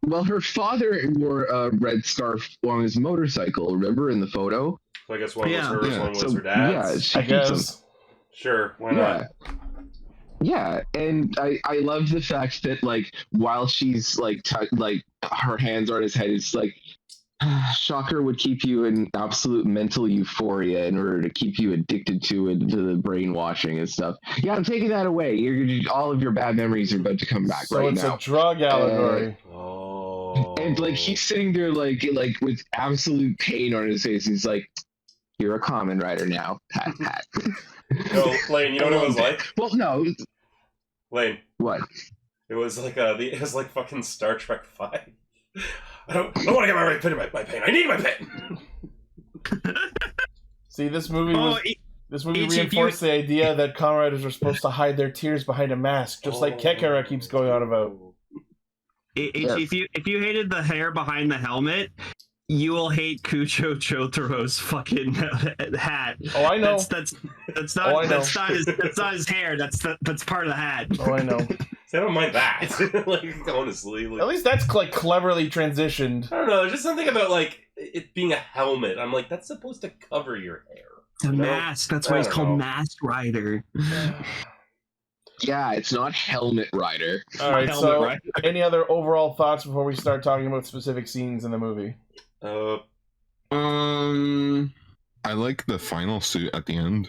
Well, her father wore a red scarf on his motorcycle. Remember in the photo? So I guess one was hers, one was her dad's. Yeah, I guess. Sure, why not? Yeah, and I love the fact that like while she's like her hands are on his head, it's like Shocker would keep you in absolute mental euphoria in order to keep you addicted to it, to the brainwashing and stuff. Yeah, I'm taking that away. All of your bad memories are about to come back right now. So it's a drug allegory. And like he's sitting there like with absolute pain on his face. He's like, "You're a Kamen Rider now, pat pat." No, Lane, you know what it was like? Well, no. Lane. What? It was like it was like fucking Star Trek 5. I don't want to get my right pin in my pain. I need my pin. See, this movie reinforced the idea that Kamen Riders are supposed to hide their tears behind a mask, just like Kekara keeps going on about. If you hated the hair behind the helmet, you will hate Kucho Chotaro's fucking hat. Oh, I know. That's not his hair. That's part of the hat. Oh, I know. See, I don't mind that. Like, honestly, like, at least that's like cleverly transitioned. I don't know. There's just something about like it being a helmet. I'm like, that's supposed to cover your hair. The mask. That's why he's called Mask Rider. Yeah, it's not Helmet Rider. All right. So, any other overall thoughts before we start talking about specific scenes in the movie? I like the final suit at the end.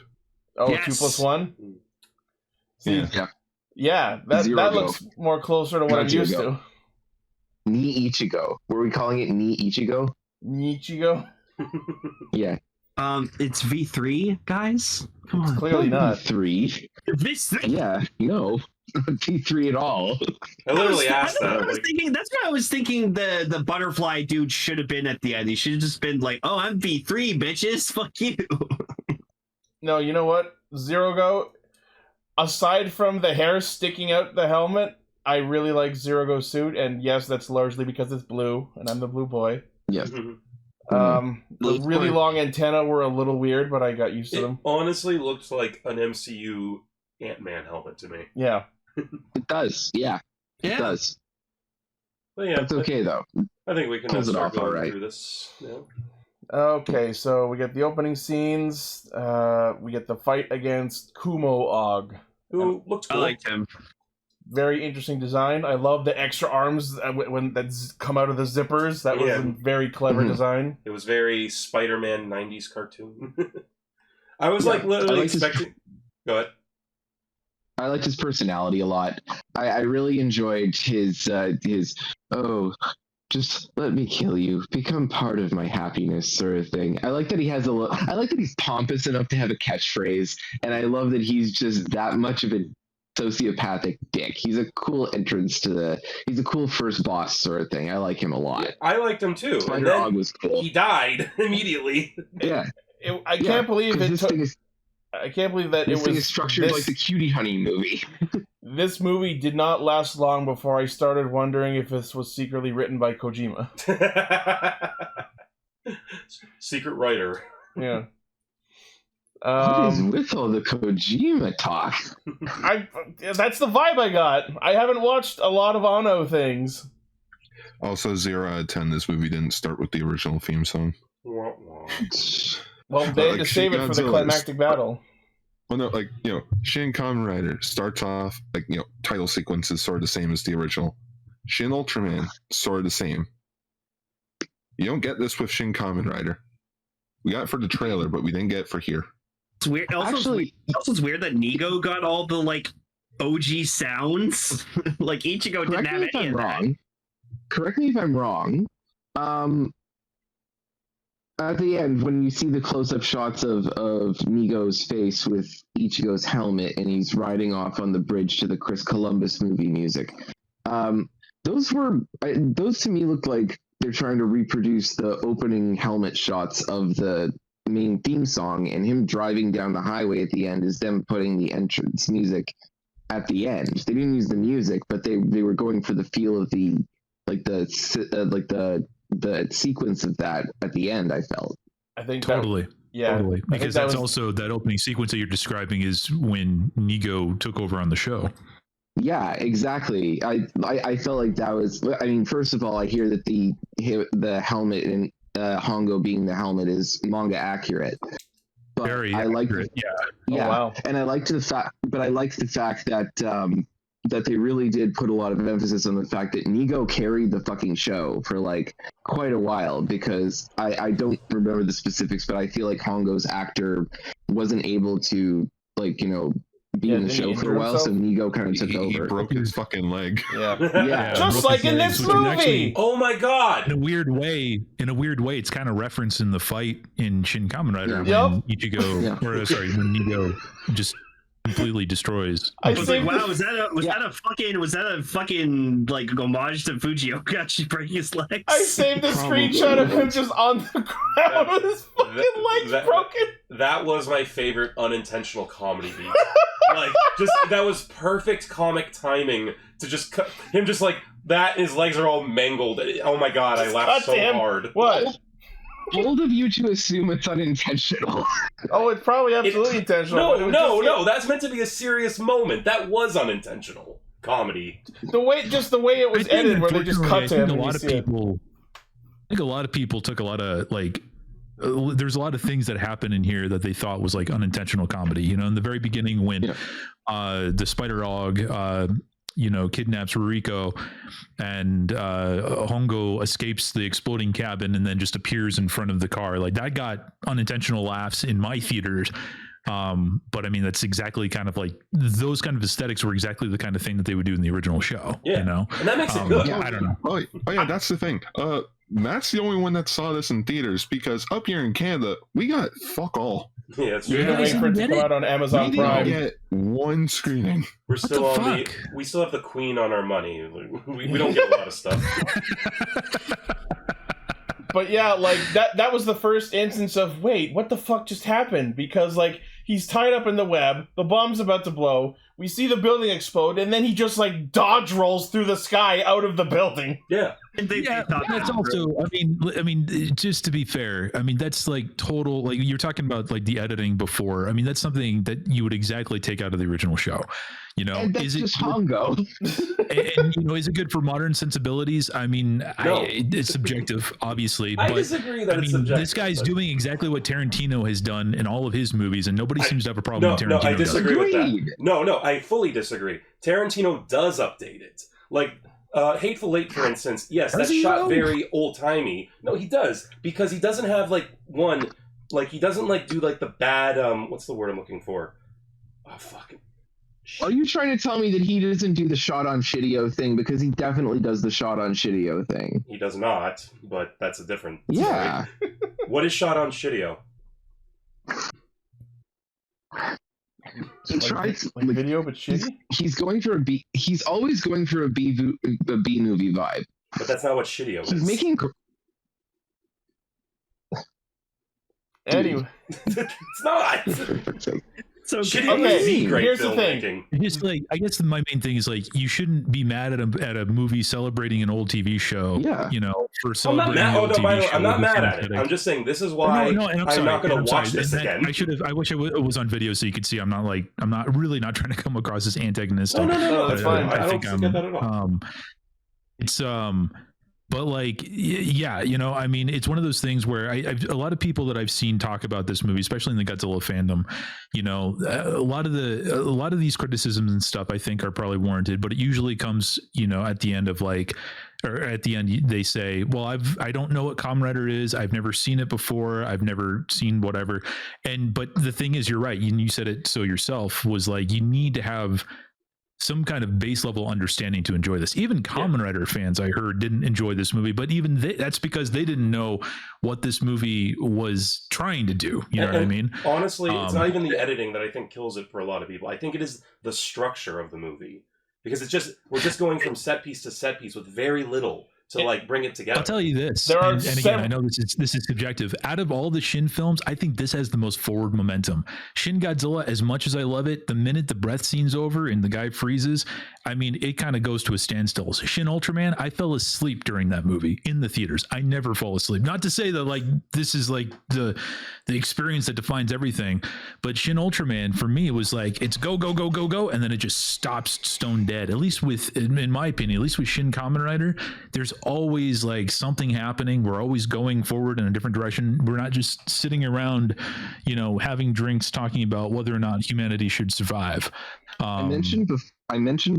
Oh, yes. 2+1? See, yeah, that looks more closer to what I'm used to. Ni Ichigo. Were we calling it Ni Ichigo? Nichigo? Yeah. It's V3, guys. Come on. Clearly not. V3. Yeah, no. V3 at all. I literally asked that. That's what I was thinking the butterfly dude should have been at the end. He should have just been like, oh, I'm V3, bitches. Fuck you. No, you know what? Zero Go, aside from the hair sticking out the helmet, I really like Zero Go's suit, and yes, that's largely because it's blue, and I'm the blue boy. Yes. The really long antenna were a little weird, but I got used to them. Honestly looked like an MCU Ant-Man helmet to me. Yeah. It does, yeah. It does. But yeah, it's okay, though. I think we can Pulls it start off going all right. through this. Yeah. Okay, so we get the opening scenes. We get the fight against Kumo Og. Who looks cool. I liked him. Very interesting design. I love the extra arms when that's come out of the zippers. That was a very clever design. It was very Spider-Man 90s cartoon. I was like literally expecting... Go ahead. I liked his personality a lot. I really enjoyed his just let me kill you, become part of my happiness sort of thing. I like that he has I like that he's pompous enough to have a catchphrase, and I love that he's just that much of a sociopathic dick. He's a cool entrance to he's a cool first boss sort of thing. I like him a lot. Yeah, I liked him too. Spider Og was cool. He died immediately. Yeah. I can't believe it took... I can't believe that this thing is structured like the Cutie Honey movie. This movie did not last long before I started wondering if this was secretly written by Kojima. Secret writer. Yeah. What is with all the Kojima talk? That's the vibe I got. I haven't watched a lot of Anno things. Also, 0 out of 10, this movie didn't start with the original theme song. Well, they had to save it for the climactic battle. Well, no, like, Shin Kamen Rider starts off, like, title sequence is sort of the same as the original. Shin Ultraman, sort of the same. You don't get this with Shin Kamen Rider. We got it for the trailer, but we didn't get it for here. It's weird. Also, it's weird that Nigo got all the, like, OG sounds. Like, Ichigo didn't have any of that. Correct me if I'm wrong. At the end, when you see the close-up shots of Nigo's face with Ichigo's helmet, and he's riding off on the bridge to the Chris Columbus movie music, those to me looked like they're trying to reproduce the opening helmet shots of the main theme song, and him driving down the highway at the end is them putting the entrance music at the end. They didn't use the music, but they were going for the feel of the sequence of that at the end. I felt. I think totally. Totally. Because that's also that opening sequence that you're describing is when Nigo took over on the show. Yeah, exactly. I felt like that was. I mean, first of all, I hear that the helmet and Hongo being the helmet is manga accurate. But very accurate. Yeah. Oh, wow. And I liked the fact that that they really did put a lot of emphasis on the fact that Nigo carried the fucking show for like quite a while, because I don't remember the specifics, but I feel like Hongo's actor wasn't able to be in the show for a while, so Nigo kind of took over. He broke his fucking leg. Yeah. Just like in this movie. Actually, oh my god! In a weird way, it's kind of referenced in the fight in Shin Kamen Rider when Ichigo, when Nigo just completely destroys. I was like, wow, was that a fucking like homage to Fujioka actually breaking his legs? I saved a screenshot of him just on the ground with his fucking legs broken. That was my favorite unintentional comedy beat. Like, just that was perfect comic timing to just cut him just like that. His legs are all mangled. Oh my god, I laughed so hard. What? Bold of you to assume it's unintentional. Oh, it's probably absolutely intentional. No, that's meant to be a serious moment. That was unintentional comedy. The way it was edited, where they just cut to him. I think a lot of people took a lot of there's a lot of things that happen in here that they thought was like unintentional comedy. In the very beginning when the Spider Og kidnaps Ruriko, and Hongo escapes the exploding cabin and then just appears in front of the car. Like, that got unintentional laughs in my theaters. But I mean, that's exactly kind of like those kind of aesthetics were exactly the kind of thing that they would do in the original show. Yeah. And that makes it good. I don't know. Oh yeah, that's the thing. Matt's the only one that saw this in theaters, because up here in Canada, we got fuck all. Yeah, it's You're gonna wait for it to come out on Amazon Prime. We get one screening. We're still we still have the Queen on our money. We don't get a lot of stuff. But yeah, like that was the first instance of, wait, what the fuck just happened? Because like he's tied up in the web, the bomb's about to blow, we see the building explode, and then he just like dodge rolls through the sky out of the building. Yeah. That's also. I mean, just to be fair, I mean that's like total. Like you're talking about like the editing before. I mean that's something that you would exactly take out of the original show. You know, and that's is it just Hongo? and you know, is it good for modern sensibilities? I mean, No. it's subjective, obviously. I but, disagree that I it's mean, subjective. this guy's but- doing exactly what Tarantino has done in all of his movies, and nobody seems to have a problem with Tarantino. No, I disagree with that. Agreed. No, I fully disagree. Tarantino does update it. Like, Hateful Eight, for instance, yes, that's shot very old-timey. No, he does. Because he doesn't have, like, he doesn't, like, do, like, the bad, what's the word I'm looking for? Oh, fucking... Are you trying to tell me that he doesn't do the shot on Shidio thing? Because he definitely does the shot on Shidio thing. He does not, but that's a different Yeah. story. What is shot on Shidio? He tries like video, but shitty. He's going for a B. He's always going for a B movie vibe. But that's not what Shidio is. He's making. Anyway, It's not. So Shidio Okay, is the great here's the thing. filmmaking. Just like, I guess my main thing is like, you shouldn't be mad at a movie celebrating an old TV show. Yeah. You know, for I'm not celebrating mad. an Oh old no, TV by the way, show. I'm not with mad at it. synthetic- I'm just saying this is why and I'm sorry, not going and to I'm watch sorry, this and that- again. I wish it was on video so you could see I'm not really not trying to come across as antagonistic. No, that's fine. I don't get that at all. It's but like, yeah, you know, I mean, it's one of those things where a lot of people that I've seen talk about this movie, especially in the Godzilla fandom, you know, a lot of these criticisms and stuff I think are probably warranted, but it usually comes, you know, at the end of like, or at the end they say, well, I don't know what Kamen Rider is. I've never seen it before. I've never seen whatever. But the thing is, you're right. You said it so yourself, was like, you need to have some kind of base level understanding to enjoy this. Even Kamen Rider fans, I heard, didn't enjoy this movie, but even that's because they didn't know what this movie was trying to do. You know what I mean? Honestly, it's not even the editing that I think kills it for a lot of people. I think it is the structure of the movie, because we're just going from set piece to set piece with very little to like bring it together. I'll tell you this, and again, I know this is subjective. Out of all the Shin films, I think this has the most forward momentum. Shin Godzilla, as much as I love it, the minute the breath scene's over and the guy freezes, I mean, it kind of goes to a standstill. Shin Ultraman, I fell asleep during that movie in the theaters. I never fall asleep. Not to say that like this is like the experience that defines everything, but Shin Ultraman for me was like, it's go go go go go, and then it just stops stone dead. At least in my opinion, at least with Shin Kamen Rider, there's always like something happening. We're always going forward in a different direction. We're not just sitting around, you know, having drinks talking about whether or not humanity should survive. I mentioned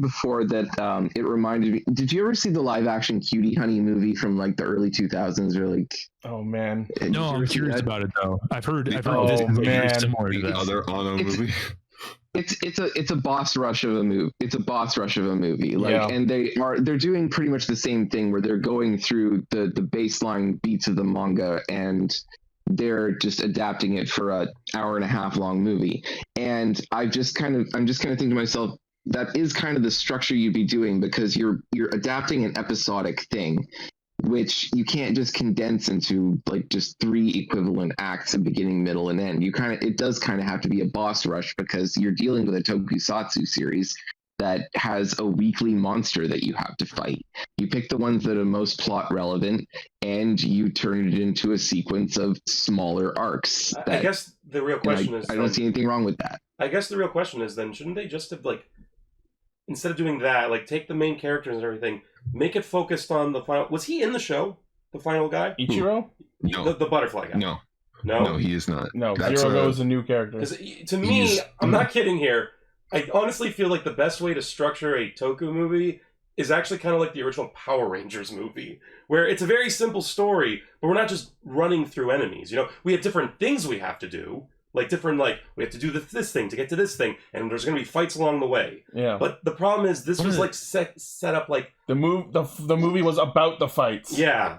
before that it reminded me. Did you ever see the live action Cutie Honey movie from like the early 2000s or like? Oh man, no, I'm curious about it though. I've heard this is very similar to The that. other Ono movie. It's a boss rush of a movie. It's a boss rush of a movie. Like, and they're doing pretty much the same thing where they're going through the baseline beats of the manga and they're just adapting it for an hour and a half long movie. And I'm just kind of thinking to myself, that is kind of the structure you'd be doing, because you're adapting an episodic thing, which you can't just condense into like just 3 equivalent acts of beginning, middle, and end. It does kind of have to be a boss rush, because you're dealing with a tokusatsu series that has a weekly monster that you have to fight. You pick the ones that are most plot relevant and you turn it into a sequence of smaller arcs. I guess the real question is... I don't see anything wrong with that. I guess the real question is then, shouldn't they just have like, instead of doing that, like take the main characters and everything, make it focused on the final... Was he in the show? The final guy? Ichiro? No. The butterfly guy? No. No? No, he is not. No, Zero Go is a new character. Because to me, I'm not kidding here, I honestly feel like the best way to structure a Toku movie is actually kind of like the original Power Rangers movie, where it's a very simple story, but we're not just running through enemies. You know, we have different things we have to do, we have to do this thing to get to this thing, and there's going to be fights along the way. Yeah. But the problem is, this was like set up like the movie was about the fights. Yeah.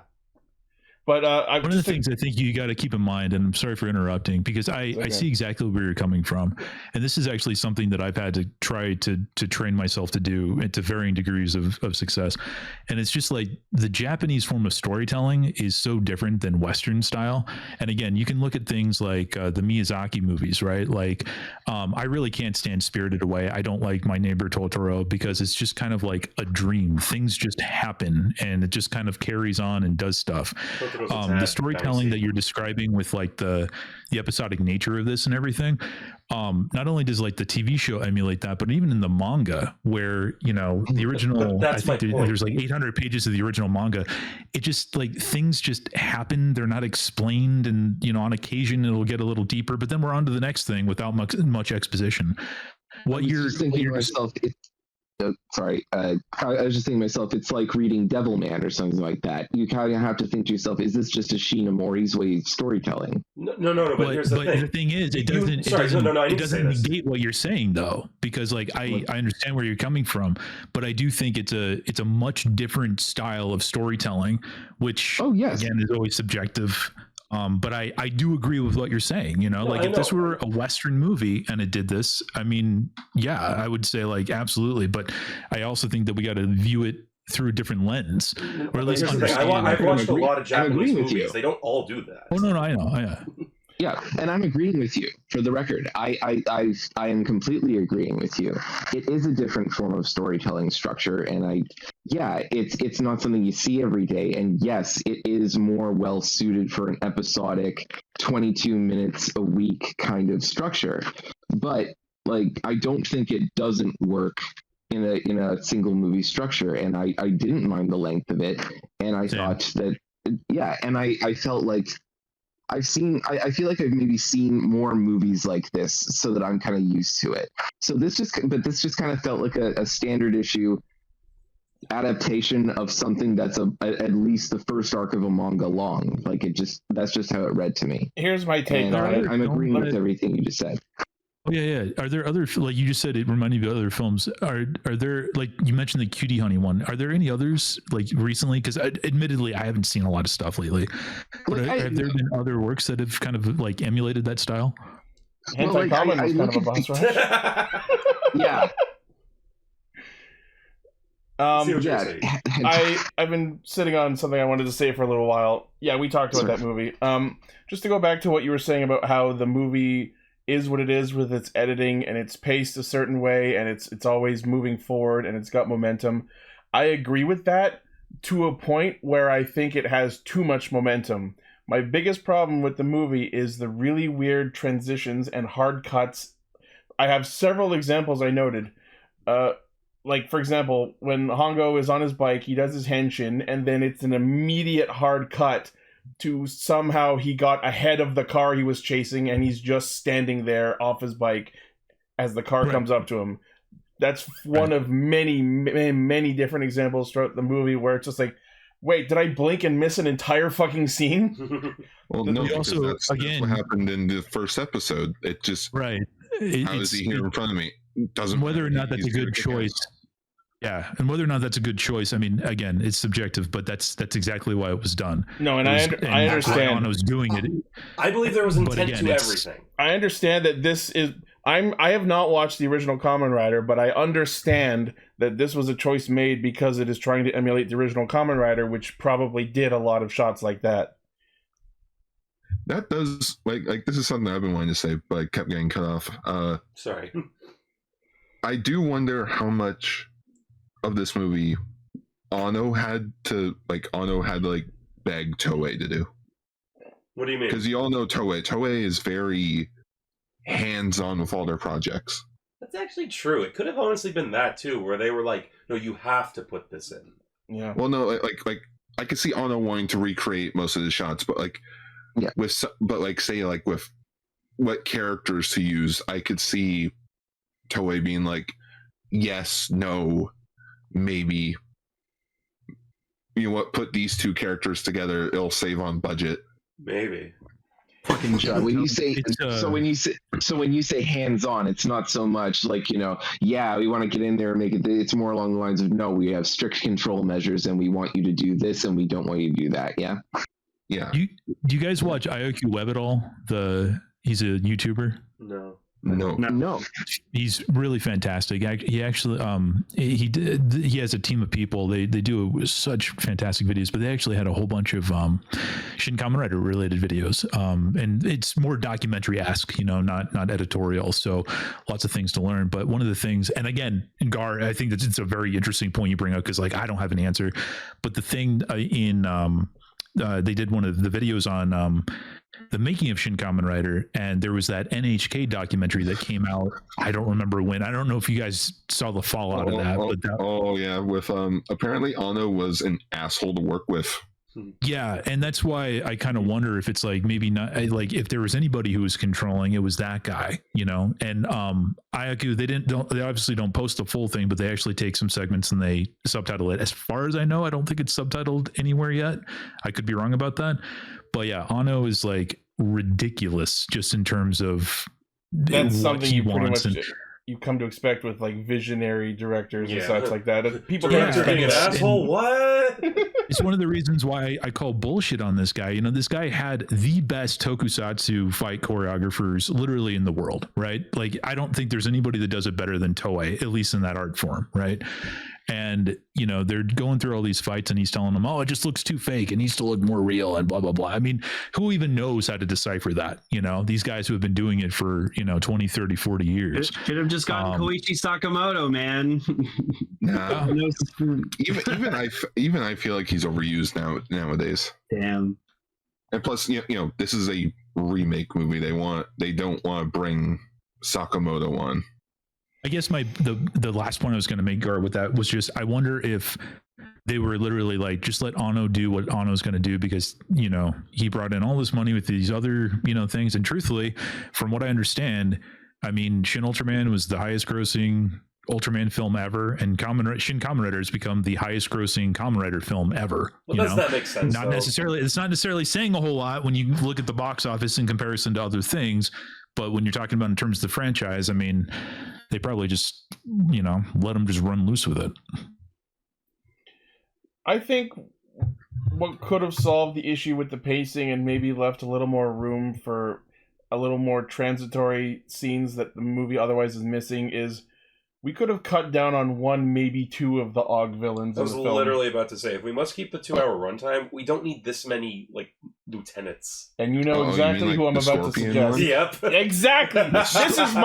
But one of the things I think you got to keep in mind, and I'm sorry for interrupting, because I see exactly where you're coming from, and this is actually something that I've had to try to train myself to do to varying degrees of success. And it's just like the Japanese form of storytelling is so different than Western style. And again, you can look at things like the Miyazaki movies, right? Like I really can't stand Spirited Away. I don't like My Neighbor Totoro because it's just kind of like a dream. Things just happen and it just kind of carries on and does stuff. The storytelling that you're describing with like the episodic nature of this and everything, not only does like the TV show emulate that, but even in the manga, where the original, I think there's like 800 pages of the original manga. It just like things just happen. They're not explained, and on occasion it'll get a little deeper, but then we're on to the next thing without much exposition. What you're thinking to myself. Sorry, I was just thinking to myself, it's like reading Devilman or something like that. You kind of have to think to yourself, is this just Ishinomori's way of storytelling? No, but here's the thing. The thing is, it doesn't negate what you're saying, though, because like I understand where you're coming from, but I do think it's a much different style of storytelling, which again is always subjective. But I do agree with what you're saying, if this were a Western movie and it did this, I mean, yeah, I would say like, absolutely. But I also think that we got to view it through a different lens, or at least understand. I've watched a lot of Japanese movies. They don't all do that. Oh, no, I know. Yeah, and I'm agreeing with you. For the record, I am completely agreeing with you. It is a different form of storytelling structure, and it's not something you see every day. And yes, it is more well suited for an episodic 22 minutes a week kind of structure. But like, I don't think it doesn't work in a single movie structure, and I didn't mind the length of it, and I thought that and I felt like I feel like I've maybe seen more movies like this, so that I'm kind of used to it. So this just kind of felt like a standard issue adaptation of something that's at least the first arc of a manga long. Like that's just how it read to me. Here's my take on it. I'm agreeing with everything you just said. Oh yeah. Are there other, like you just said, it reminded me of other films? Are there, like you mentioned the Cutie Honey one? Are there any others like recently? Because admittedly, I haven't seen a lot of stuff lately. But have there been other works that have kind of like emulated that style? Sentai Castranger was kind of a boss rush. Yeah. I've been sitting on something I wanted to say for a little while. Yeah, we talked about that movie. Just to go back to what you were saying about how the movie is what it is with its editing, and it's paced a certain way, and it's always moving forward, and it's got momentum. I agree with that to a point where I think it has too much momentum. My biggest problem with the movie is the really weird transitions and hard cuts. I have several examples I noted. Like, for example, when Hongo is on his bike, he does his henshin, and then it's an immediate hard cut to somehow he got ahead of the car he was chasing, and he's just standing there off his bike as the car comes up to him. That's one of many, many, many different examples throughout the movie where it's just like, wait, did I blink and miss an entire fucking scene? Well, no, because that's what happened in the first episode. It just... Right. How is he here in front of me? Doesn't whether or not that's a good choice. Yeah, and whether or not that's a good choice, I mean, again, it's subjective, but that's exactly why it was done. No, and I understand. I was doing it. I believe there was intent to everything. I understand that this is. I have not watched the original Kamen Rider, but I understand that this was a choice made because it is trying to emulate the original Kamen Rider, which probably did a lot of shots like that. That does like this is something I've been wanting to say, but I kept getting cut off. Sorry. I do wonder how much of this movie Ono had to beg Toei to do. What do you mean? Because you all know Toei. Toei is very hands-on with all their projects. That's actually true. It could have honestly been that too, where they were like, "No, you have to put this in." Yeah. Well, no, like I could see Ono wanting to recreate most of the shots, but with what characters to use, I could see Toei being like, yes, no, maybe. You know what? Put these two characters together; it'll save on budget. Maybe. Fucking John. When you say hands-on, it's not so much like, we want to get in there and make it. It's more along the lines of, no, we have strict control measures, and we want you to do this, and we don't want you to do that. Yeah. Yeah. Do you guys watch IOQ Web at all? He's a YouTuber. No. He's really fantastic. He actually he has a team of people. They do such fantastic videos, but they actually had a whole bunch of Shin Kamen Rider related videos. And it's more documentary-esque, not editorial. So lots of things to learn. But one of the things, and again, Gar, I think that it's a very interesting point you bring up, because like I don't have an answer. But the thing they did one of the videos on the making of Shin Kamen Rider, and there was that NHK documentary that came out. I don't remember when. I don't know if you guys saw the fallout of that. Yeah, with apparently Anno was an asshole to work with. Yeah, and that's why I kind of wonder if it's like maybe not like if there was anybody who was controlling, it was that guy, And IOQ, they obviously don't post the full thing, but they actually take some segments and they subtitle it. As far as I know, I don't think it's subtitled anywhere yet. I could be wrong about that, but yeah, Anno is like ridiculous just in terms of that's something you pretty much you come to expect with like visionary directors and such like that. People director being an asshole. What? It's one of the reasons why I call bullshit on this guy. This guy had the best tokusatsu fight choreographers literally in the world, right? Like, I don't think there's anybody that does it better than Toei, at least in that art form, right? And, they're going through all these fights and he's telling them, oh, it just looks too fake. It needs to look more real and blah, blah, blah. I mean, who even knows how to decipher that? These guys who have been doing it for, 20, 30, 40 years. Should have just gotten Koichi Sakamoto, man. Nah. Even I feel like he's overused nowadays. Damn. And plus, this is a remake movie. They don't want to bring Sakamoto on. I guess the last point I was going to make, Gar, with that was just, I wonder if they were literally like, just let Anno do what Anno's going to do, because, he brought in all this money with these other, things. And truthfully, from what I understand, I mean, Shin Ultraman was the highest grossing Ultraman film ever, and Shin Kamen Rider has become the highest grossing Kamen Rider film ever. Well, does that make sense? It's not necessarily saying a whole lot when you look at the box office in comparison to other things. But when you're talking about in terms of the franchise, I mean, they probably just, let them just run loose with it. I think what could have solved the issue with the pacing and maybe left a little more room for a little more transitory scenes that the movie otherwise is missing is we could have cut down on one, maybe two of the Og villains. I was literally about to say, if we must keep the 2-hour runtime, we don't need this many lieutenants. And you know exactly who I'm about to suggest. Yep, exactly. This is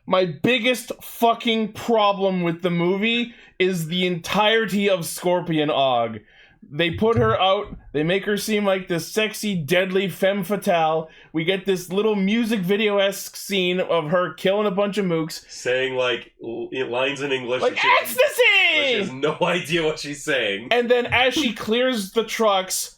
my biggest fucking problem with the movie is the entirety of Scorpion Og. They put her out, they make her seem like this sexy, deadly femme fatale. We get this little music video-esque scene of her killing a bunch of mooks. Saying, lines in English. Like, ecstasy! She has no idea what she's saying. And then as she clears the trucks,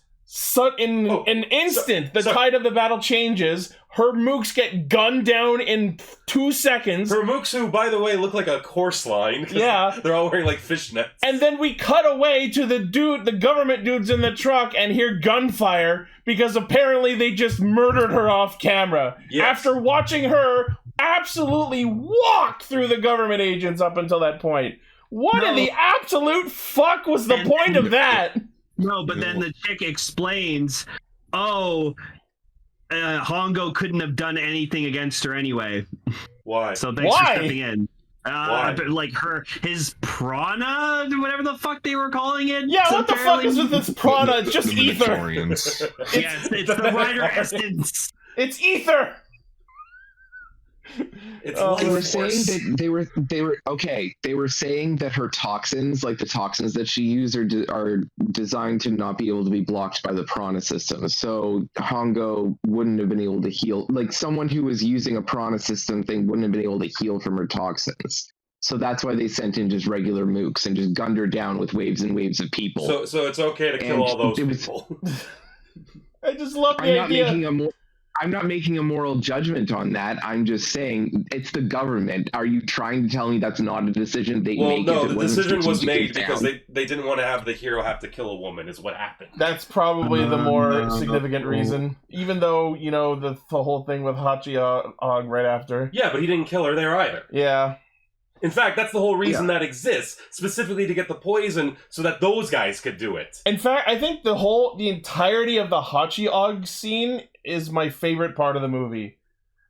in an instant, the tide of the battle changes. Her mooks get gunned down in 2 seconds. Her mooks, who, by the way, look like a course line. Yeah. They're all wearing, fishnets. And then we cut away to the government dudes in the truck and hear gunfire because apparently they just murdered her off camera. Yes. After watching her absolutely walk through the government agents up until that point. What in the absolute fuck was the point of that? No, but then the chick explains, Hongo couldn't have done anything against her anyway. Why? So thanks for stepping in. His prana, whatever the fuck they were calling it. Yeah, what the fuck is with this prana? It's just ether. It's the rider essence. It's ether. It's they were saying that they were saying that her toxins, like the toxins that she used, are designed to not be able to be blocked by the prana system. So Hongo wouldn't have been able to heal. Like, someone who was using a prana system thing wouldn't have been able to heal from her toxins. So that's why they sent in just regular mooks and just gunned her down with waves and waves of people. So it's okay to kill all those people. I just love the idea. I'm not making a moral judgment on that. I'm just saying it's the government. Are you trying to tell me that's not a decision they make? Well, no, the decision was made because they didn't want to have the hero have to kill a woman, is what happened. That's probably the more significant reason. Even though, the whole thing with Hachi Og right after. Yeah, but he didn't kill her there either. Yeah. In fact, that's the whole reason that exists, specifically to get the poison so that those guys could do it. In fact, I think the entirety of the Hachi-Og scene is my favorite part of the movie.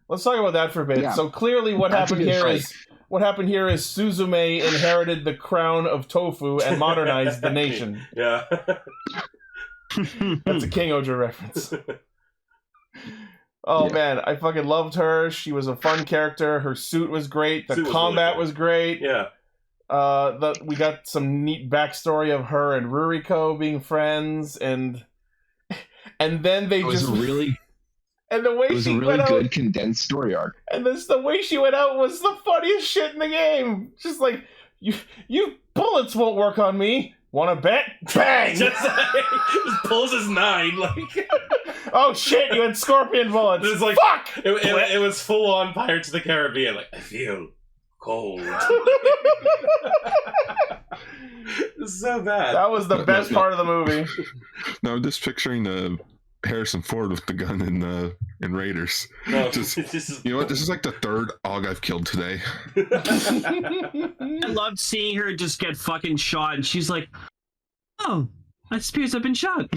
Let's talk about that for a bit. Yeah. So clearly what happened here is Suzume inherited the crown of tofu and modernized the nation. Yeah. That's a King Oja reference. Oh man, I fucking loved her. She was a fun character. Her suit was great. The combat was great. Yeah. We got some neat backstory of her and Ruriko being friends, and then they just really. And the way it was she a really went good out, condensed story arc. And the way she went out was the funniest shit in the game. Just like, you bullets won't work on me. Wanna bet? Bang! just pulls his 9, like... Oh shit, you had scorpion bullets. It's like, fuck! It was full on Pirates of the Caribbean, like, I feel cold. It's so bad. That was the best part of the movie. No, I'm just picturing Harrison Ford with the gun in Raiders. No, you know what? This is like the third Og I've killed today. I loved seeing her just get fucking shot, and she's like, "Oh, that appears I've been shot."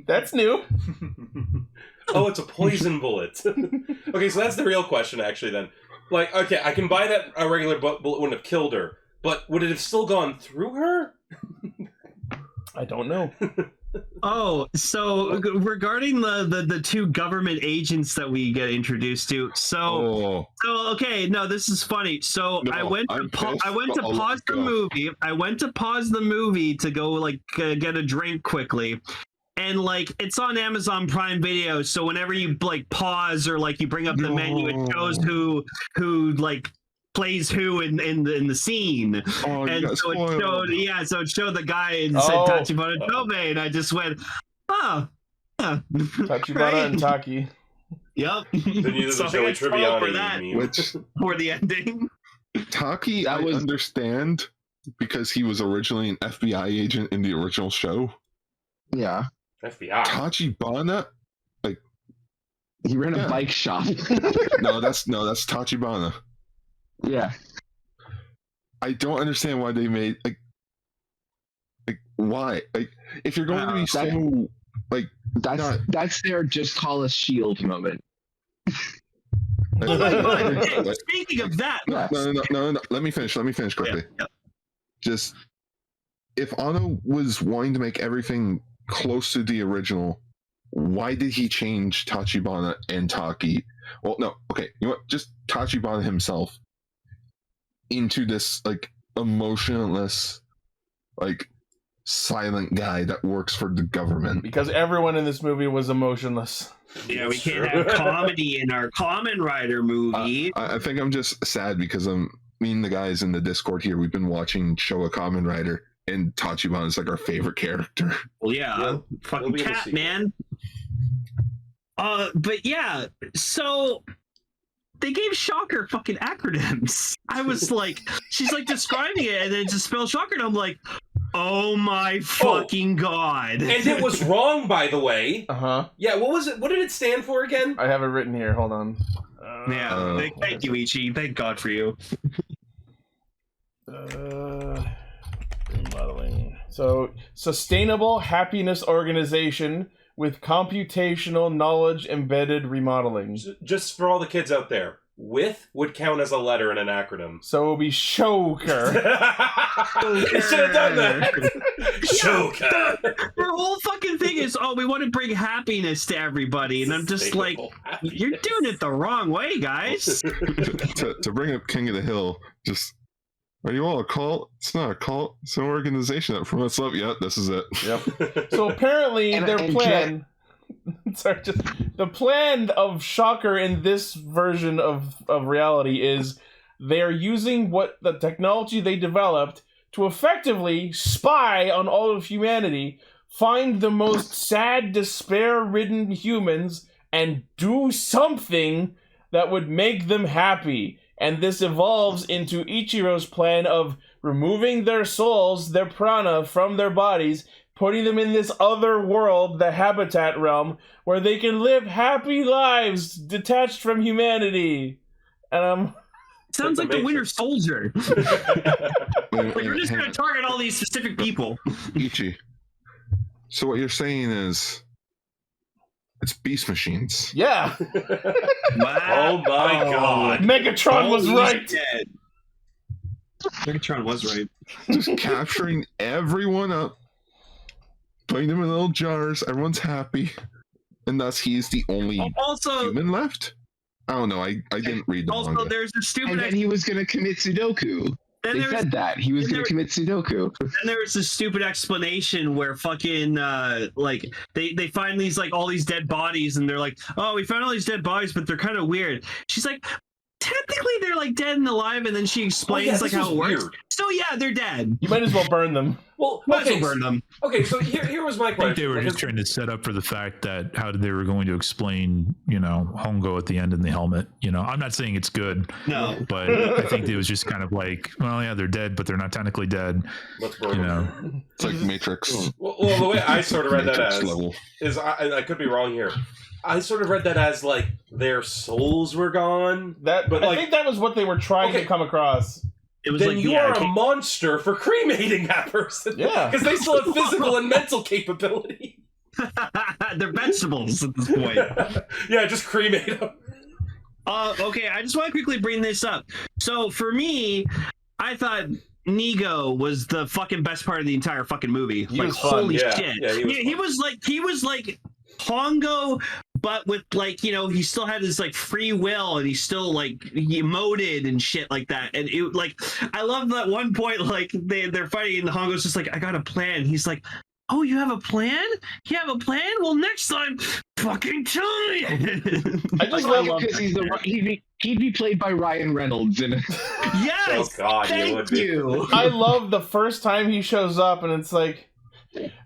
That's new. Oh, it's a poison bullet. Okay, so that's the real question, actually. Then, like, okay, I can buy that a regular bullet wouldn't have killed her, but would it have still gone through her? I don't know. Oh, so regarding the two government agents that we get introduced to, so okay, no, this is funny. So No, I went to pause the go. movie. I went to pause the movie to go like get a drink quickly. And like it's on Amazon Prime Video, so whenever you like pause or like you bring up the menu, it shows who like plays who in the scene. Oh, and so it showed the guy and said Tachibana Tobe, and I just went, oh yeah. Tachibana Right. and Taki. Yep. Then you So the Joey I guess follow for that Tribbiani. Which for the ending. Taki, I understand because he was originally an FBI agent in the original show. Yeah. FBI. Tachibana, like he ran a bike shop. no, that's Tachibana. Yeah. I don't understand why they made like why if you're going to be so like that's their just call us Shield moment. Speaking of that, no. Let me finish quickly. Yeah. Just if Anno was wanting to make everything close to the original, why did he change Tachibana and Taki? Well, no, okay, you know what? Just Tachibana himself into this like emotionless, like silent guy that works for the government. Because everyone in this movie was emotionless. Yeah, we can't have comedy in our Kamen Rider movie. I think I'm just sad because me and the guys in the Discord here, we've been watching Showa Kamen Rider, and Tachibana is like our favorite character. Well, yeah, fucking cat, man. But yeah, so they gave Shocker fucking acronyms. I was like, she's like describing it, and then it just spells Shocker, and I'm like, oh my fucking god. And it was wrong, by the way. Uh-huh. Yeah, what was it? What did it stand for again? I have it written here. Hold on. Thank you, Ichi. Thank God for you. Remodeling. So, Sustainable Happiness Organization with Computational Knowledge Embedded Remodeling. Just for all the kids out there, with would count as a letter in an acronym. So it would be Shoker. It should have done that. Shoker. Their whole fucking thing is, we want to bring happiness to everybody, and I'm just like, you're doing it the wrong way, guys. to bring up King of the Hill, just are you all a cult? It's not a cult. It's an organization that promotes love. Yep, this is it. Yep. So apparently their plan. Sorry, just the plan of Shocker in this version of reality is they are using what the technology they developed to effectively spy on all of humanity, find the most sad, despair-ridden humans, and do something that would make them happy. And this evolves into Ichiro's plan of removing their souls, their prana, from their bodies, putting them in this other world, the habitat realm, where they can live happy lives detached from humanity. And Sounds like the Winter Soldier. Like we're just going to target all these specific people. Ichi. So what you're saying is, it's Beast Machines. Yeah. Wow. Oh my god. Megatron was right. Dead. Megatron was right. Just capturing everyone up, putting them in little jars. Everyone's happy, and thus he's the only human left. I don't know. I didn't read the manga. Also, there's a stupid. And then he was going to commit Sudoku. They said that he was going to commit Sudoku. And there was this stupid explanation where fucking like they find these like all these dead bodies, and they're like, oh, we found all these dead bodies, but they're kind of weird. She's like, technically they're like dead and alive, and then she explains like how it works. Weird. So yeah, they're dead. You might as well burn them. Well, might as well burn them. Okay, so here was my question. I think they were just trying to set up for the fact that how they were going to explain, Hongo at the end in the helmet. I'm not saying it's good. No. But I think it was just kind of like, well, yeah, they're dead, but they're not technically dead. Let's burn them. It's like Matrix. Well, the way I sort of read that as is, I could be wrong here. I sort of read that as like their souls were gone. But I think that was what they were trying to come across. It was then like, you are a monster for cremating that person. Yeah, because they still have physical and mental capability. They're vegetables at this point. Yeah, just cremate them. Okay, I just want to quickly bring this up. So for me, I thought Nigo was the fucking best part of the entire fucking movie. He like was fun. Holy Yeah, shit. Yeah, he was like Hongo, but with like, he still had his like free will, and he still like he emoted and shit like that. And it like, I love that one point, like they're fighting and Hongo's just like, I got a plan. He's like, oh, you have a plan? You have a plan? Well, next time, fucking tell me. I just love it because he'd be played by Ryan Reynolds. Yes. Oh God, thank you. I love the first time he shows up, and it's like,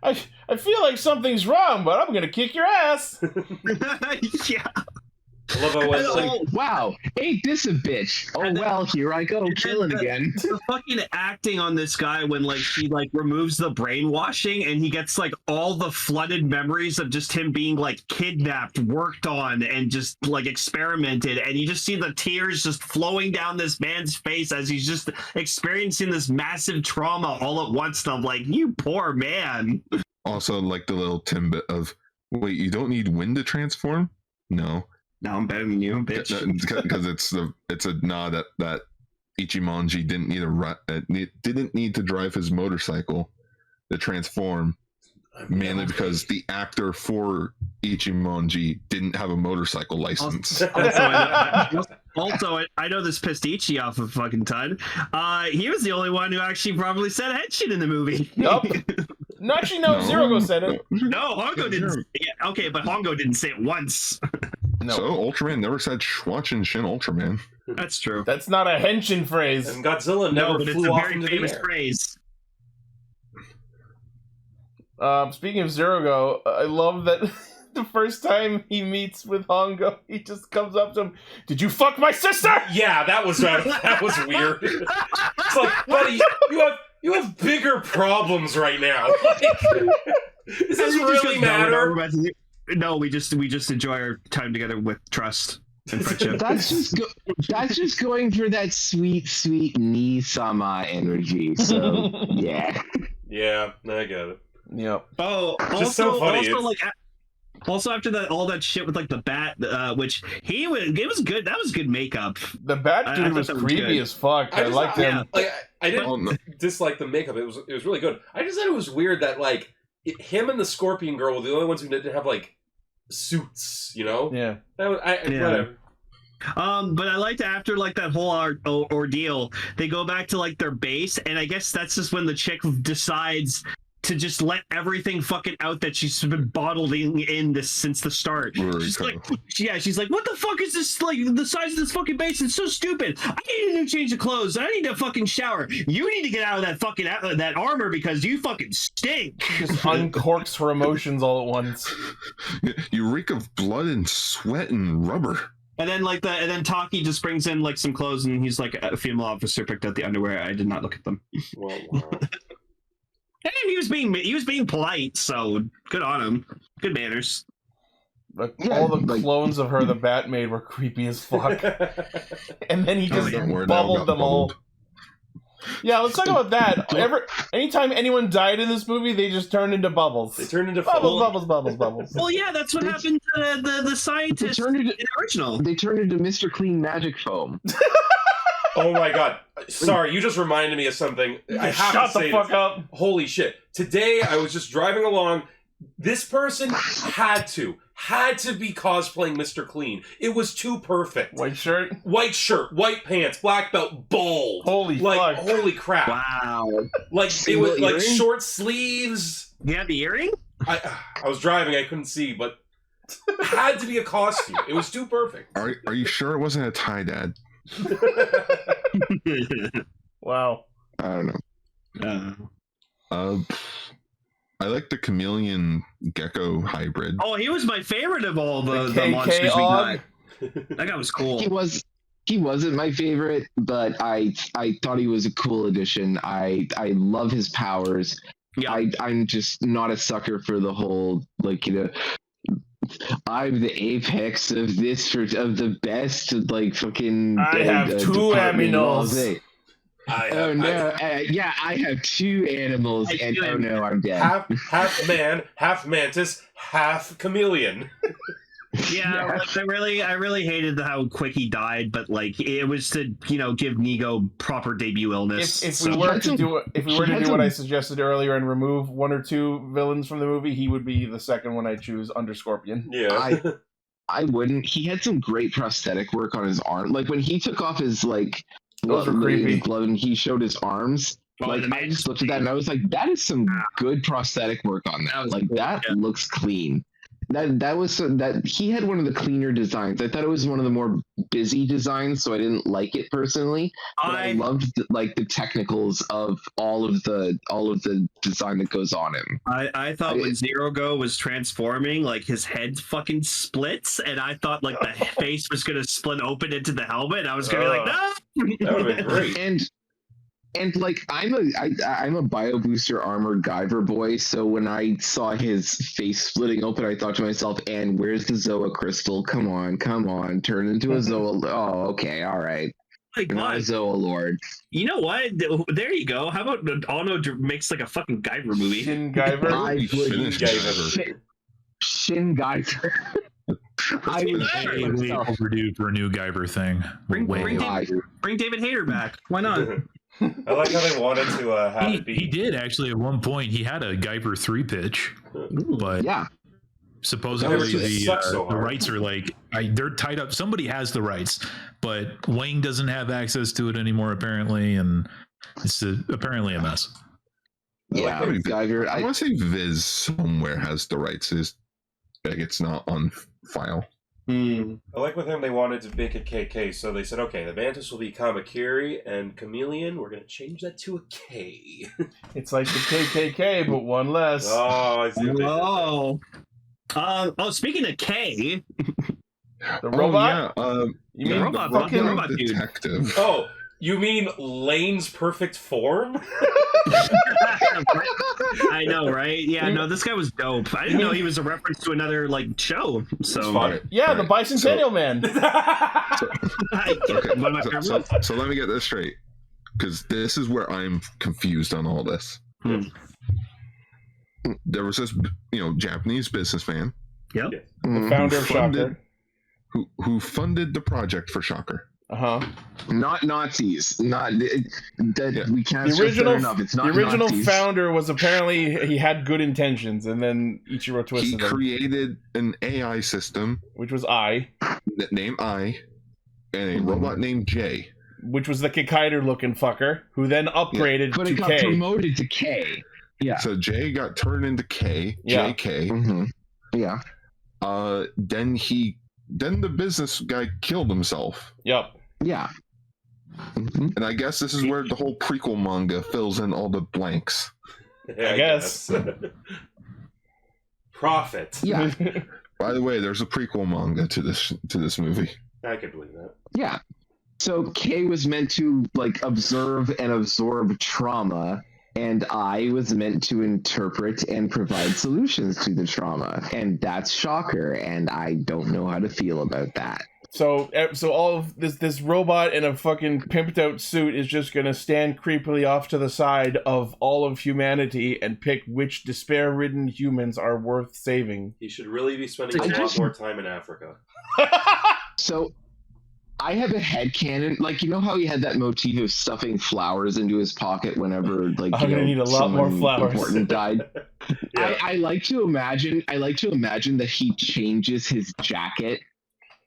I feel like something's wrong, but I'm gonna kick your ass. Yeah. I love how it's like, wow, ain't this a bitch? Oh well, here I go, killing again. The fucking acting on this guy when like he like removes the brainwashing and he gets like all the flooded memories of just him being like kidnapped, worked on, and just like experimented, and you just see the tears just flowing down this man's face as he's just experiencing this massive trauma all at once. And I'm like, you poor man. Also, like the little tidbit of, wait, you don't need wind to transform? No. Now I'm better than you, bitch. Because it's a nod that Ichimonji didn't need to drive his motorcycle to transform, mainly because the actor for Ichimonji didn't have a motorcycle license. Also, I know this pissed Ichi off a fucking ton. He was the only one who actually probably said henshin in the movie. Nope. No, actually, no. Zerogo said it. No, Hongo didn't. Yeah, okay, but Hongo didn't say it once. No. So Ultraman never said Schwatch and Shin Ultraman. That's true. That's not a henshin phrase. And Godzilla never flew off into the air. It's a very famous phrase. Speaking of Zerogo, I love that the first time he meets with Hongo, he just comes up to him, "Did you fuck my sister?" Yeah, that was weird. It's like, buddy, you have bigger problems right now. Like, does this really matter? No, we just enjoy our time together with trust and friendship. That's just going for that sweet Ni-sama energy. So yeah. Yeah, I get it. Yep. Oh, just so funny. Also, after that, all that shit with like the bat, which it was good. That was good makeup. The bat dude was creepy as fuck. I liked him. Yeah. Like, I didn't dislike the makeup. It was really good. I just thought it was weird that like him and the Scorpion Girl were the only ones who didn't have like suits. Yeah. Whatever. But I liked after like that whole ordeal, they go back to like their base, and I guess that's just when the chick decides to just let everything fucking out that she's been bottling in this since the start. She's like, what the fuck is this? Like, the size of this fucking base is so stupid. I need a new change of clothes. I need a fucking shower. You need to get out of that fucking that armor because you fucking stink. Just uncorks her emotions all at once. You reek of blood and sweat and rubber. And then Taki just brings in like some clothes, and he's like, a female officer picked out the underwear. I did not look at them. Wow. And he was being polite, so good on him. Good manners. Like, all the clones of her the Bat made were creepy as fuck. And then he just bubbled them all. Yeah, let's talk about that. Anytime anyone died in this movie, they just turned into bubbles. They turned into bubbles. Well, yeah, that's what happened to the scientists in the original. They turned into Mr. Clean magic foam. Oh my god. Sorry, you just reminded me of something. I have Shut to say the fuck up. Holy shit. Today, I was just driving along. This person had to be cosplaying Mr. Clean. It was too perfect. White shirt, white pants, black belt, bald. Holy fuck. Holy crap. Wow. Like, it was like short sleeves. You had the earring? I was driving, I couldn't see, but had to be a costume. It was too perfect. Are you sure it wasn't a tie, Dad? Wow. I don't know. I like the chameleon gecko hybrid. Oh, he was my favorite of all the monsters we got. That guy was cool. He wasn't my favorite, but I thought he was a cool addition. I love his powers. Yeah. I'm just not a sucker for the whole, like, you know, I'm the apex of the best, like, fucking. I have two aminos. I have two animals, and oh no, I'm dead. Half man, half mantis, half chameleon. Yeah, like, I really hated how quick he died, but like it was to, you know, give Nigo proper debut illness. If we were to do what I suggested earlier and remove one or two villains from the movie, he would be the second one I choose under Scorpion. Yeah. I wouldn't. He had some great prosthetic work on his arm. Like when he took off his those are creepy. Glove and he showed his arms. Like I just looked at that and I was like, that is some good prosthetic work on that. Like that looks clean. That he had one of the cleaner designs. I thought it was one of the more busy designs, so I didn't like it personally. But I loved the technicals of all of the design that goes on him. I thought when Zero Go was transforming, like his head fucking splits, and I thought like the face was gonna split open into the helmet. I was gonna be like, no. That would have been great. And like I'm a bio booster armored Guyver boy, so when I saw his face splitting open, I thought to myself, "And where's the Zoa crystal? Come on, turn into a Zoa." Oh, okay, all right. Not a Zoa Lord. You know what? There you go. How about Ono makes like a fucking Guyver movie? Shin Guyver. Shin Guyver. I was way overdue for a new Guyver thing. Bring David Hayter back. Why not? I like how they wanted to have it be. He did actually at one point. He had a Guyver 3 pitch, but yeah, supposedly the rights are like they're tied up. Somebody has the rights, but Wayne doesn't have access to it anymore apparently, and it's apparently a mess. Yeah, Guyver. I want to say Viz somewhere has the rights. It's not on file. I like with him they wanted to make it KK, so they said, okay, the Mantis will be Kamakiri, and Chameleon, we're going to change that to a K. It's like the KKK, but one less. Oh, I see. Speaking of K, the robot. You mean robot detective? Oh, you mean Lane's perfect form? I know, right? Yeah, no, this guy was dope. I didn't know he was a reference to another show. So yeah, the Bicentennial Man. So let me get this straight, because this is where I'm confused on all this. There was this, Japanese businessman. Yep. The founder of Shocker. Who funded the project for Shocker. Not Nazis. We can't the original, enough. It's not the original Nazis. Founder was apparently he had good intentions, and then Ichiro twisted He created an AI system, which was I, named I, and a robot named J, which was the Kikaider looking fucker, who then upgraded but to it got K. promoted to K. Yeah. So J got turned into K. Yeah. JK. Mm-hmm. Yeah. Then the business guy killed himself. Yep. Yeah. Mm-hmm. And I guess this is where the whole prequel manga fills in all the blanks. Yeah, I guess. Profit. Yeah. By the way, there's a prequel manga to this movie. I can believe that. Yeah. So K was meant to observe and absorb trauma, and I was meant to interpret and provide solutions to the trauma, and that's Shocker, and I don't know how to feel about that. So all of this robot in a fucking pimped out suit is just gonna stand creepily off to the side of all of humanity and pick which despair-ridden humans are worth saving. He should really be spending a lot more time in Africa. So, I have a headcanon. Like, you know how he had that motif of stuffing flowers into his pocket whenever, like, I'm gonna need a lot more flowers. Important died. Yeah. I like to imagine that he changes his jacket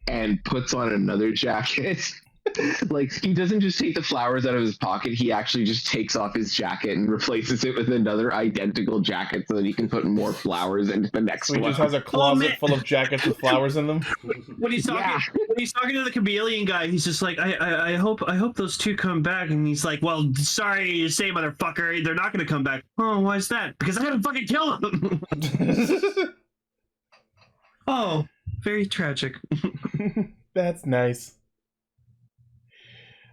and puts on another jacket. Like, he doesn't just take the flowers out of his pocket, he actually just takes off his jacket and replaces it with another identical jacket so that he can put more flowers into the next So he one. just has a closet full of jackets with flowers in them. When he's talking to the chameleon guy, he's just like, I hope those two come back, and he's like, well, sorry to say, motherfucker, they're not gonna come back. Oh, why is that? Because I haven't fucking killed them. Oh, very tragic. That's nice.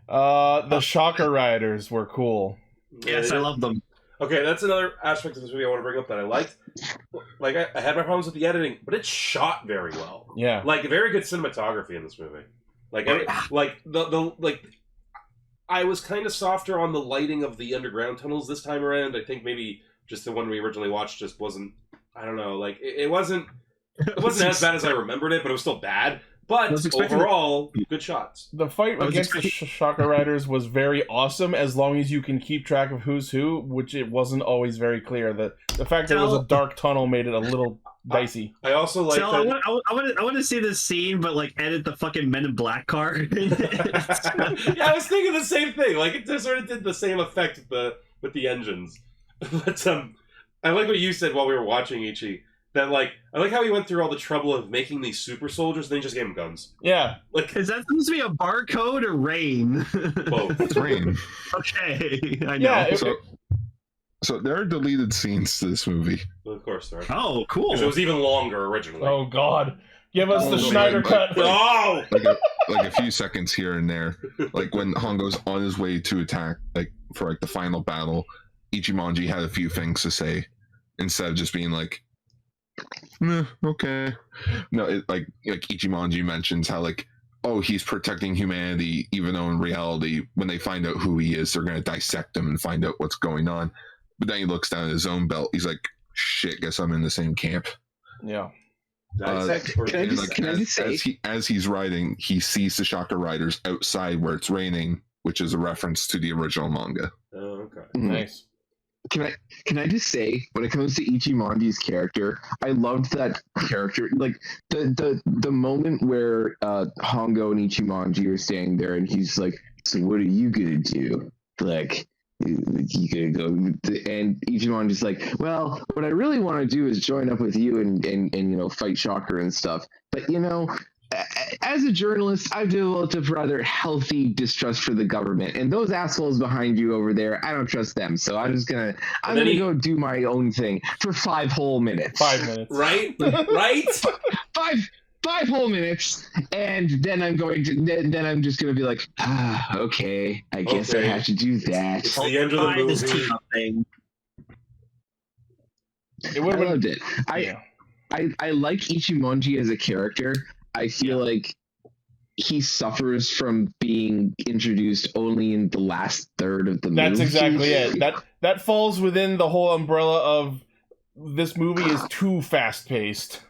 The Shocker Riders were cool. Yes, I love them. Okay, that's another aspect of this movie I want to bring up that I liked. Like, I had my problems with the editing, but it's shot very well. Yeah. Like, very good cinematography in this movie. Like, I was kind of softer on the lighting of the underground tunnels this time around. I think maybe just the one we originally watched just wasn't, I don't know, like, it wasn't as bad as I remembered it, but it was still bad. But overall, good shots. The fight against the Shocker Riders was very awesome as long as you can keep track of who's who, which it wasn't always very clear. The fact that it was a dark tunnel made it a little dicey. I also like that... I want to see this scene, but like edit the fucking Men in Black car. Yeah, I was thinking the same thing. Like, it sort of did the same effect with the engines. But I like what you said while we were watching Ichi. That, like, I like how he went through all the trouble of making these super soldiers, and then he just gave them guns. Yeah. Like, is that supposed to be a barcode or rain? Both. It's rain. Okay, I know. Yeah, so there are deleted scenes to this movie. Well, of course there are. Oh, cool. Because it was even longer originally. Oh, God. Give us the Schneider cut. Oh! Like a few seconds here and there. Like, when Hongo's on his way to attack, like, for, like, the final battle, Ichimonji had a few things to say, instead of just being like, okay. No, like Ichimonji mentions how, like, oh, he's protecting humanity, even though in reality, when they find out who he is, they're going to dissect him and find out what's going on. But then he looks down at his own belt. He's like, shit, guess I'm in the same camp. Yeah. As he's riding, he sees the Shocker Riders outside where it's raining, which is a reference to the original manga. Oh, okay. Nice. Can I just say, when it comes to Ichimonji's character, I loved that character. Like, the moment where Hongo and Ichimonji are standing there, and he's like, so what are you gonna do? Like, you gonna go? And Ichimonji's like, well, what I really want to do is join up with you and you know, fight Shocker and stuff. But, you know, as a journalist, I've developed a rather healthy distrust for the government, and those assholes behind you over there, I don't trust them. So I'm gonna go do my own thing for 5 whole minutes. 5 minutes, right? Right? 5 whole minutes, and then I'm just gonna be like, okay, I guess I have to do that. It's the end of the movie. I loved it. I like Ichimonji as a character. I feel like he suffers from being introduced only in the last third of the movie. That's exactly it. That falls within the whole umbrella of this movie is too fast-paced.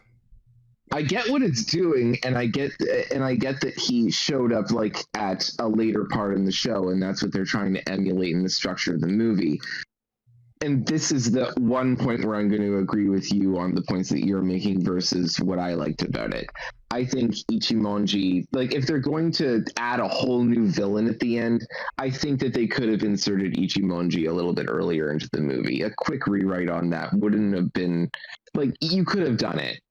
I get what it's doing, and I get that he showed up like at a later part in the show, and that's what they're trying to emulate in the structure of the movie. And this is the one point where I'm going to agree with you on the points that you're making versus what I liked about it. I think Ichimonji, like, if they're going to add a whole new villain at the end, I think that they could have inserted Ichimonji a little bit earlier into the movie. A quick rewrite on that wouldn't have been, like, you could have done it.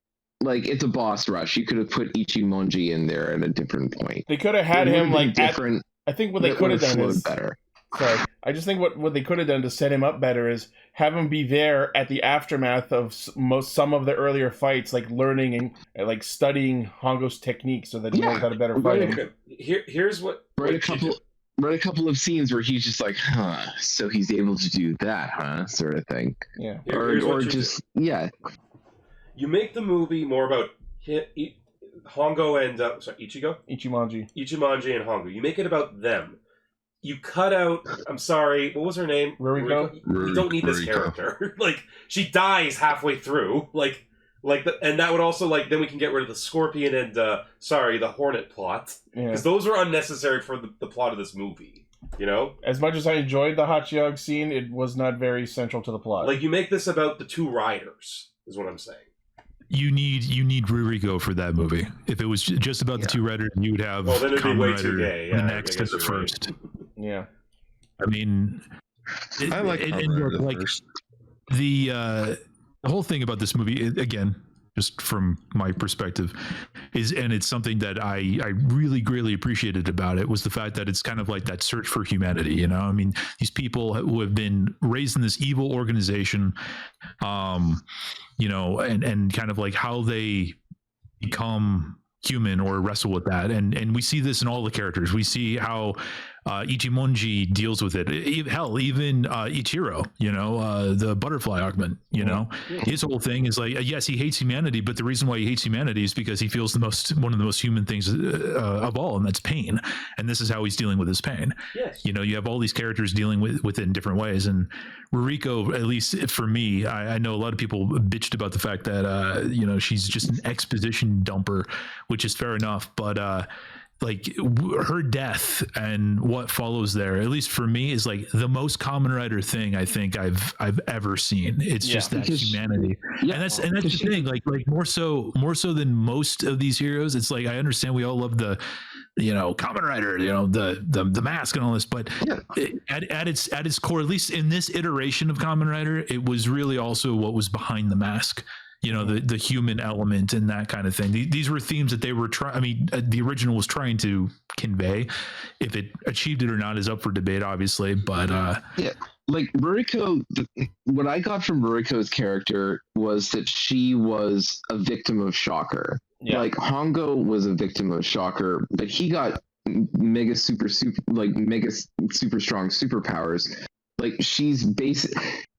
Like, it's a boss rush. You could have put Ichimonji in there at a different point. They could have had him, like, different. I think what they could have done is better. Sorry. I just think what they could have done to set him up better is have him be there at the aftermath of some of the earlier fights, like learning and like studying Hongo's technique so that he knows how to better fight him. Okay. Here's what Write a couple read a couple of scenes where he's just like, huh, so he's able to do that, huh, sort of thing. Yeah. Or just yeah. You make the movie more about Hongo and Ichimonji and Hongo. You make it about them. You cut out. I'm sorry. What was her name? Ruriko. You don't need this character. Like, she dies halfway through. And that would also then we can get rid of the Scorpion and the Hornet plot, because those are unnecessary for the plot of this movie. You know. As much as I enjoyed the Hachiog scene, it was not very central to the plot. Like, you make this about the two riders, is what I'm saying. You need Ruriko for that movie. If it was just about the two riders, you would have then it'd be way Rider too gay. the next and the first. Right. Yeah. I mean, I like the whole thing about this movie, again, just from my perspective, and it's something that I really greatly appreciated about it, was the fact that it's kind of like that search for humanity. You know, I mean, these people who have been raised in this evil organization, you know, and kind of like how they become human or wrestle with that, and we see this in all the characters. We see how Ichimonji deals with it. Hell, even Ichiro, you know, the butterfly augment, you know, his whole thing is like, yes, he hates humanity, but the reason why he hates humanity is because he feels one of the most human things of all, and that's pain. And this is how he's dealing with his pain. Yes. You know, you have all these characters dealing with it in different ways. And Ruriko, at least for me, I know a lot of people bitched about the fact that, you know, she's just an exposition dumper, which is fair enough. But, like, her death and what follows there, at least for me, is like the most Kamen Rider thing I think I've ever seen. It's just that humanity, and that's the thing. Like more so than most of these heroes. It's like, I understand we all love the, you know, Kamen Rider, you know, the mask and all this, but at its core, at least in this iteration of Kamen Rider, it was really also what was behind the mask. You know, the human element and that kind of thing. These were themes that they were trying. I mean, the original was trying to convey. If it achieved it or not is up for debate, obviously. But like Ruriko, what I got from Ruriko's character was that she was a victim of Shocker. Yeah. Like, Hongo was a victim of Shocker, but he got mega super strong superpowers. Like, she's basic.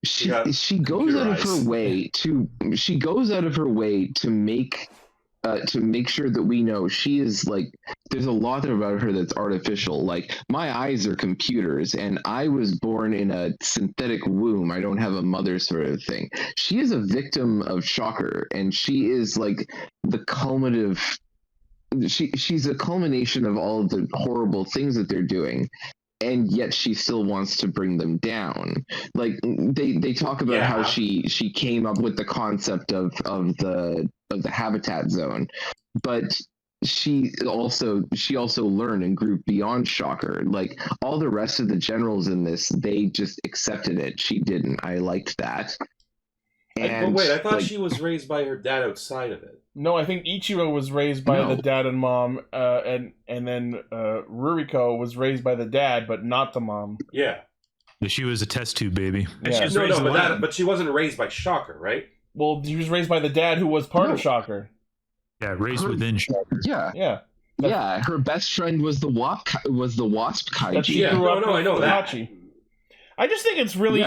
She goes out of her way to make sure that we know she is, like, there's a lot about her that's artificial. Like, my eyes are computers and I was born in a synthetic womb. I don't have a mother, sort of thing. She is a victim of Shocker, and she is like the culminative. She's a culmination of all of the horrible things that they're doing. And yet she still wants to bring them down. Like, they talk about how she came up with the concept of the habitat zone, but she also learned and grew beyond Shocker. Like, all the rest of the generals in this, they just accepted it. She didn't. I liked that. But wait, I thought she was raised by her dad outside of it. No, I think Ichiro was raised by the dad and mom, and then Ruriko was raised by the dad, but not the mom. Yeah. She was a test tube baby. Yeah. But she wasn't raised by Shocker, right? Well, she was raised by the dad, who was part of Shocker. Yeah, raised within Shocker. Yeah. Her best friend was the wasp kaiji. I know that. I just think it's really.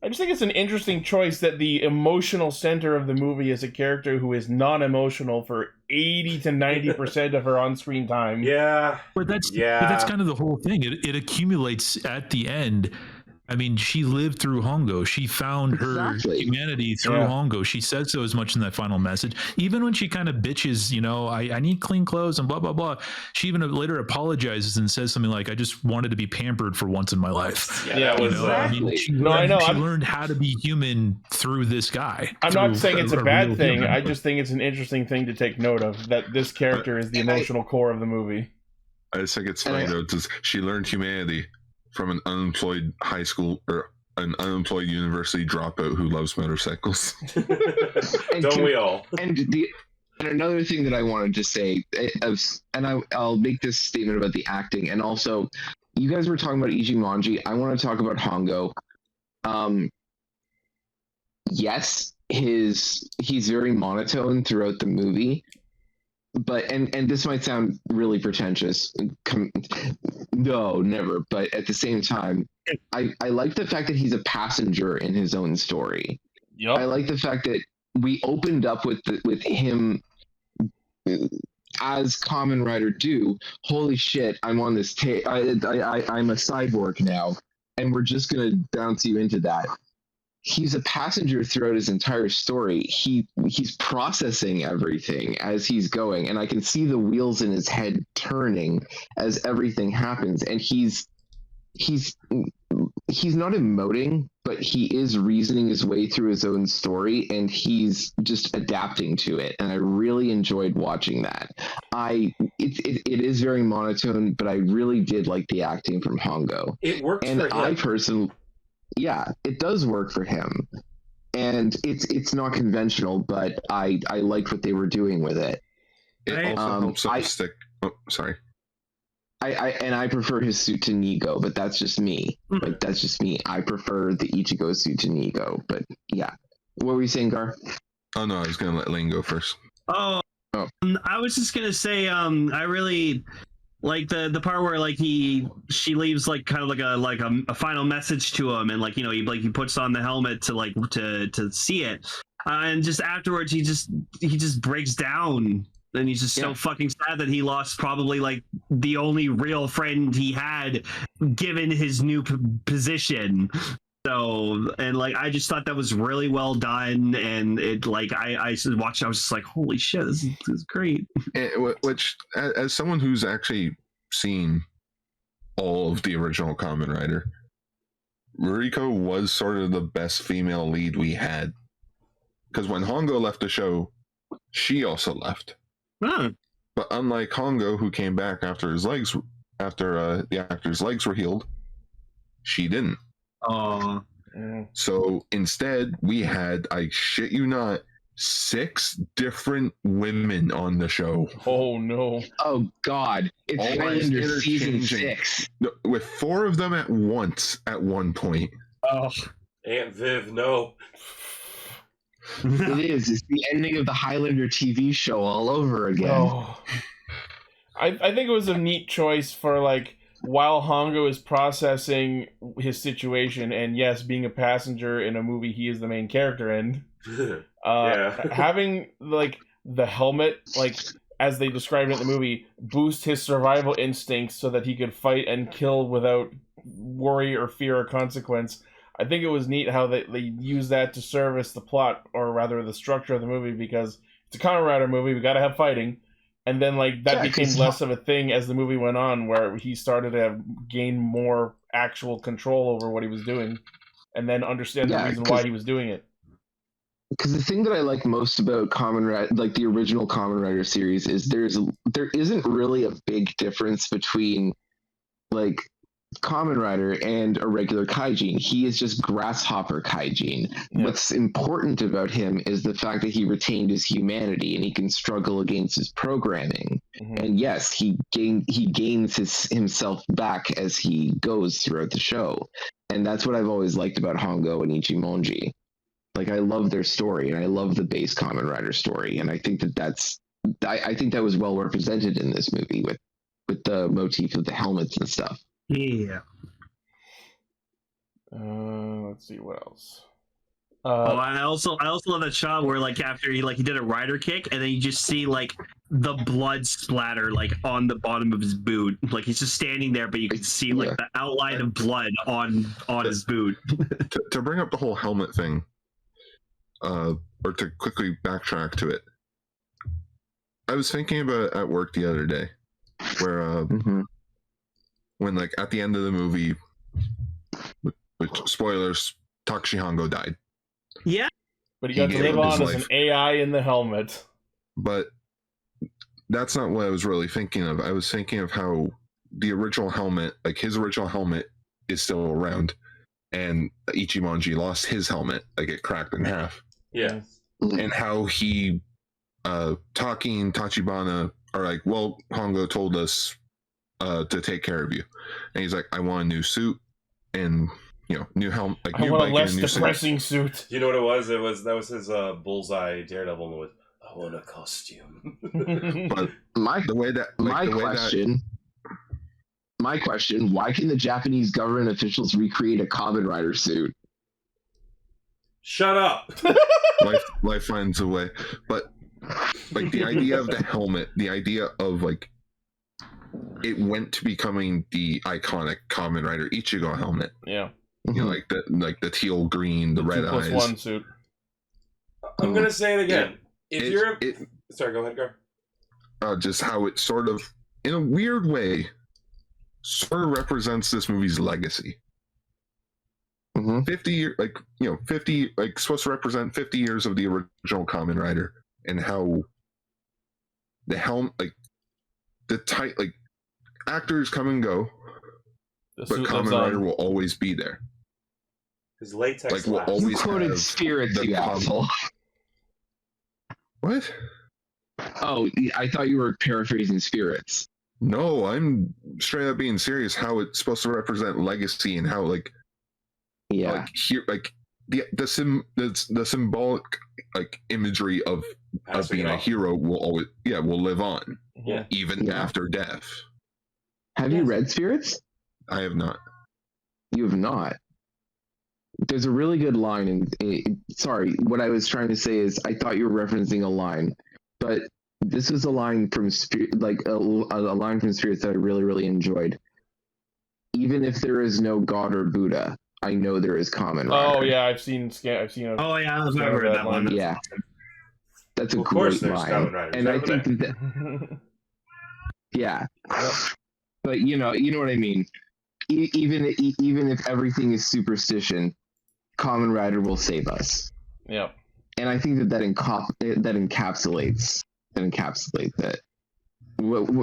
I just think it's an interesting choice that the emotional center of the movie is a character who is non-emotional for 80 to 90% of her on-screen time. Yeah. But that's kind of the whole thing. It accumulates at the end. I mean, she lived through Hongo. She found her humanity through Hongo. She said so as much in that final message. Even when she kind of bitches, you know, I need clean clothes and blah, blah, blah. She even later apologizes and says something like, I just wanted to be pampered for once in my life. Yeah, you know? I mean, she learned how to be human through this guy. I'm not saying it's a bad thing. Human. I just think it's an interesting thing to take note of, that this character is the emotional core of the movie. I just think it's funny, though, because she learned humanity from an unemployed high school or an unemployed university dropout who loves motorcycles. Don't we all? And another thing that I wanted to say, and I'll make this statement about the acting, and also, you guys were talking about Ichimonji. I want to talk about Hongo. Yes, he's very monotone throughout the movie. But and this might sound really pretentious. No, never. But at the same time, I like the fact that he's a passenger in his own story. Yep. I like the fact that we opened up with him as Kamen Rider do. Holy shit! I'm on this I'm a cyborg now, and we're just gonna bounce you into that. He's a passenger throughout his entire story. He's processing everything as he's going, and I can see the wheels in his head turning as everything happens. And he's not emoting, but he is reasoning his way through his own story, and he's just adapting to it. And I really enjoyed watching that. It is very monotone, but I really did like the acting from Hongo. It works and for him. I personally. Yeah, it does work for him, and it's not conventional, but I liked what they were doing with it. It also helps him stick. Oh, sorry. I prefer his suit to Nigo, but that's just me. Like that's just me. I prefer the Ichigo suit to Nigo, but yeah. What were you saying, Gar? Oh no, I was gonna let Lane go first. Oh. I was just gonna say, I really. Like the part where like she leaves like kind of like a final message to him, and like he puts on the helmet to see it, and just afterwards he just breaks down, and he's just so fucking sad that he lost probably like the only real friend he had given his new position. So, and like I just thought that was really well done, and it like I watched, I was just like, holy shit, this is great. Which, as someone who's actually seen all of the original Kamen Rider, Ruriko was sort of the best female lead we had. Because when Hongo left the show, she also left. Huh. But unlike Hongo, who came back after the actor's legs were healed, she didn't. Oh. So instead, we had, I shit you not, 6 different women on the show. Oh no! Oh god! It's Highlander season 6. With 4 of them at once at one point. Oh, Aunt Viv, no. It is. It's the ending of the Highlander TV show all over again. Oh. I think it was a neat choice for like. While Hongo is processing his situation, and yes, being a passenger in a movie he is the main character in, having like the helmet, like as they described it in the movie, boost his survival instincts so that he could fight and kill without worry or fear or consequence. I think it was neat how they use that to service the plot, or rather the structure of the movie, because it's a Kamen Rider movie, we gotta have fighting. And then, like, that became less of a thing as the movie went on, where he started to gain more actual control over what he was doing, and then understand the reason why he was doing it. Because the thing that I like most about Kamen Rider, like the original Kamen Rider series, is there isn't really a big difference between, like, Kamen Rider and a regular Kaijin. He is just grasshopper Kaijin. Yeah. What's important about him is the fact that he retained his humanity and he can struggle against his programming. Mm-hmm. And yes, he gains himself back as he goes throughout the show. And that's what I've always liked about Hongo and Ichimonji. Like, I love their story, and I love the base Kamen Rider story, and I think I think that was well represented in this movie with the motif of the helmets and stuff. Yeah. Let's see what else. I also love that shot where like after he did a rider kick, and then you just see like the blood splatter like on the bottom of his boot. Like he's just standing there, but you can see like the outline of blood on his boot. To bring up the whole helmet thing, or to quickly backtrack to it, I was thinking about it at work the other day, where when like at the end of the movie, with spoilers, Takashi Hongo died. Yeah, but he got to live on as an AI in the helmet. But that's not what I was really thinking of. I was thinking of how the original helmet, like his original helmet, is still around, and Ichimonji lost his helmet, like it cracked in half. Yeah, and how he, Taki and Tachibana are like, well, Hongo told us to take care of you, and he's like, I want a new suit and new helmet, like I new want bike a less and a new depressing suit. You know what it was? That was his bullseye Daredevil with I want a costume. But my question my question, why can the Japanese government officials recreate a Kamen Rider suit? Shut up. Life finds a way. But like the idea of the helmet, the idea of like it went to becoming the iconic Kamen Rider Ichigo helmet. Yeah. You know, like the teal green, the red eyes. 2+1 suit. I'm gonna say it again. Sorry, go ahead, Gar. Just how it sort of, in a weird way, sort of represents this movie's legacy. 50 years, 50, supposed to represent 50 years of the original Kamen Rider, and how the helm, actors come and go, but Kamen Rider will always be there. His latex will always you quoted Spirits, you asshole. What? Oh, I thought you were paraphrasing Spirits. No, I'm straight up being serious. How it's supposed to represent legacy and how the symbolic imagery of being a hero will live on even after death. Have you read Spirits? I have not. You have not. There's a really good line sorry, what I was trying to say is I thought you were referencing a line, but this was a line from a line from Spirits that I really, really enjoyed. Even if there is no God or Buddha, I know there is Kamen Rider. Oh yeah, I've seen. Oh yeah, I've heard that one. Yeah, that's a great line, and I think that. Yeah, but you know what I mean. Even if everything is superstition, Kamen Rider will save us. Yeah, and I think that encapsulates it.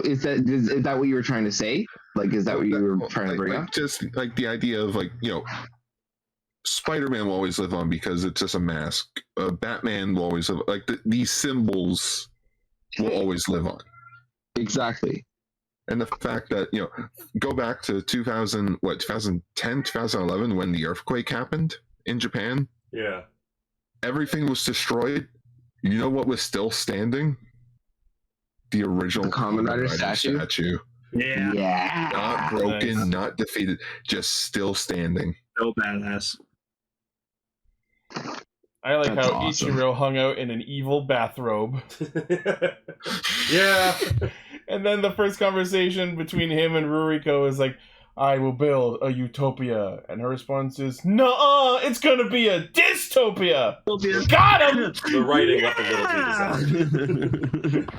Is that what you were trying to say? Like, is that what you were trying to bring up? Just like the idea of Spider-Man will always live on because it's just a mask. Batman will always live. These symbols will always live on. Exactly. And the fact that go back to 2010, 2011 when the earthquake happened in Japan. Yeah. Everything was destroyed. You know what was still standing? The original Kamen Rider statue. Yeah. Not broken, not defeated, just still standing. So badass. I like That's how awesome. Ichiro hung out in an evil bathrobe. Yeah. And then the first conversation between him and Ruriko is like, I will build a utopia. And her response is, nuh-uh, it's gonna be a dystopia. Got him! The writing left a little too designed.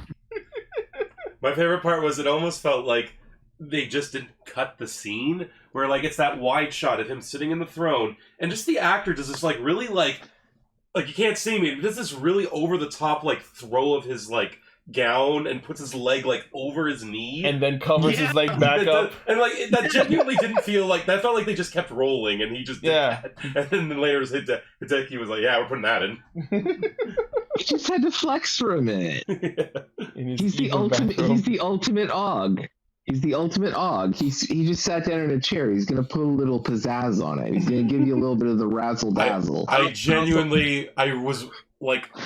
My favorite part was it almost felt like they just didn't cut the scene, where it's that wide shot of him sitting in the throne, and just the actor does this really you can't see me, does this really over the top throw of his gown and puts his leg over his knee and then covers his leg back up, and that genuinely didn't feel that felt like they just kept rolling and he just did that. And then later Hideki was like, yeah, we're putting that in. He just had to flex for a minute. He's the ultimate Og. He's the ultimate Og. He just sat down in a chair. He's gonna put a little pizzazz on it. He's gonna give you a little bit of the razzle dazzle. I genuinely, I was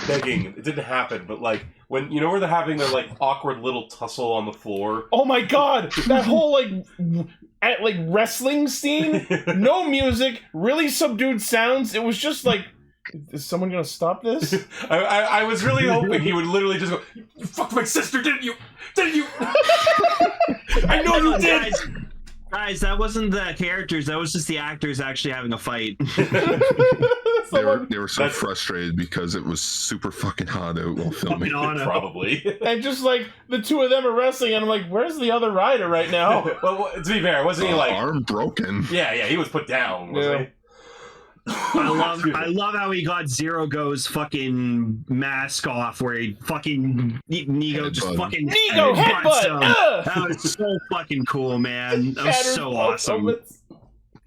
begging. It didn't happen, but when where they're having their awkward little tussle on the floor. Oh my god! That whole wrestling scene, no music, really subdued sounds. It was just is someone gonna stop this? I was really hoping he would literally just go, "You fucked my sister, didn't you? Didn't you?" I know you did. Guys, that wasn't the characters. That was just the actors actually having a fight. They were so frustrated because it was super fucking hot out while filming. Probably. And just the two of them are wrestling, and I'm like, where's the other rider right now? Well, to be fair, wasn't he arm broken? Yeah, he was put down, wasn't he? I love how he got Zero Go's fucking mask off, where he fucking Nigo just fucking Nigo headbutt. That was so fucking cool, man. That was so awesome.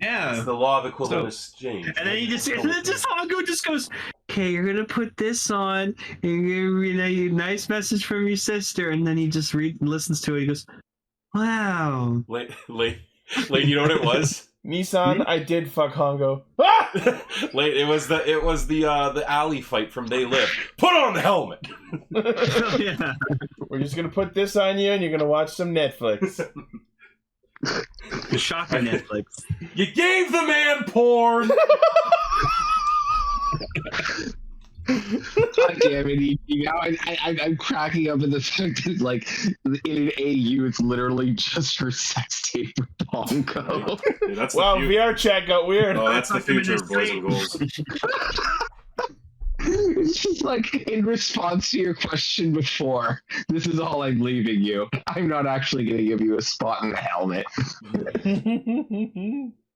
Yeah, it's the law of equivalent exchange. And then Hongo just goes, "Okay, you're gonna put this on, and you're a nice message from your sister." And then he just listens to it. He goes, "Wow." Lane, you know what it was? Nissan, I did fuck Hongo. Late. It was the alley fight from They Live. Put on the helmet. Yeah. We're just gonna put this on you, and you're gonna watch some Netflix. Shocker Netflix. You gave the man porn. God damn it, now I'm cracking up at the fact that, like, in an AU, it's literally just for sex tape with Bongo. Dude, that's Wow, VR chat got weird. Oh, that's the future of boys and girls. It's just like, in response to your question before, this is all I'm leaving you. I'm not actually going to give you a spot in the helmet.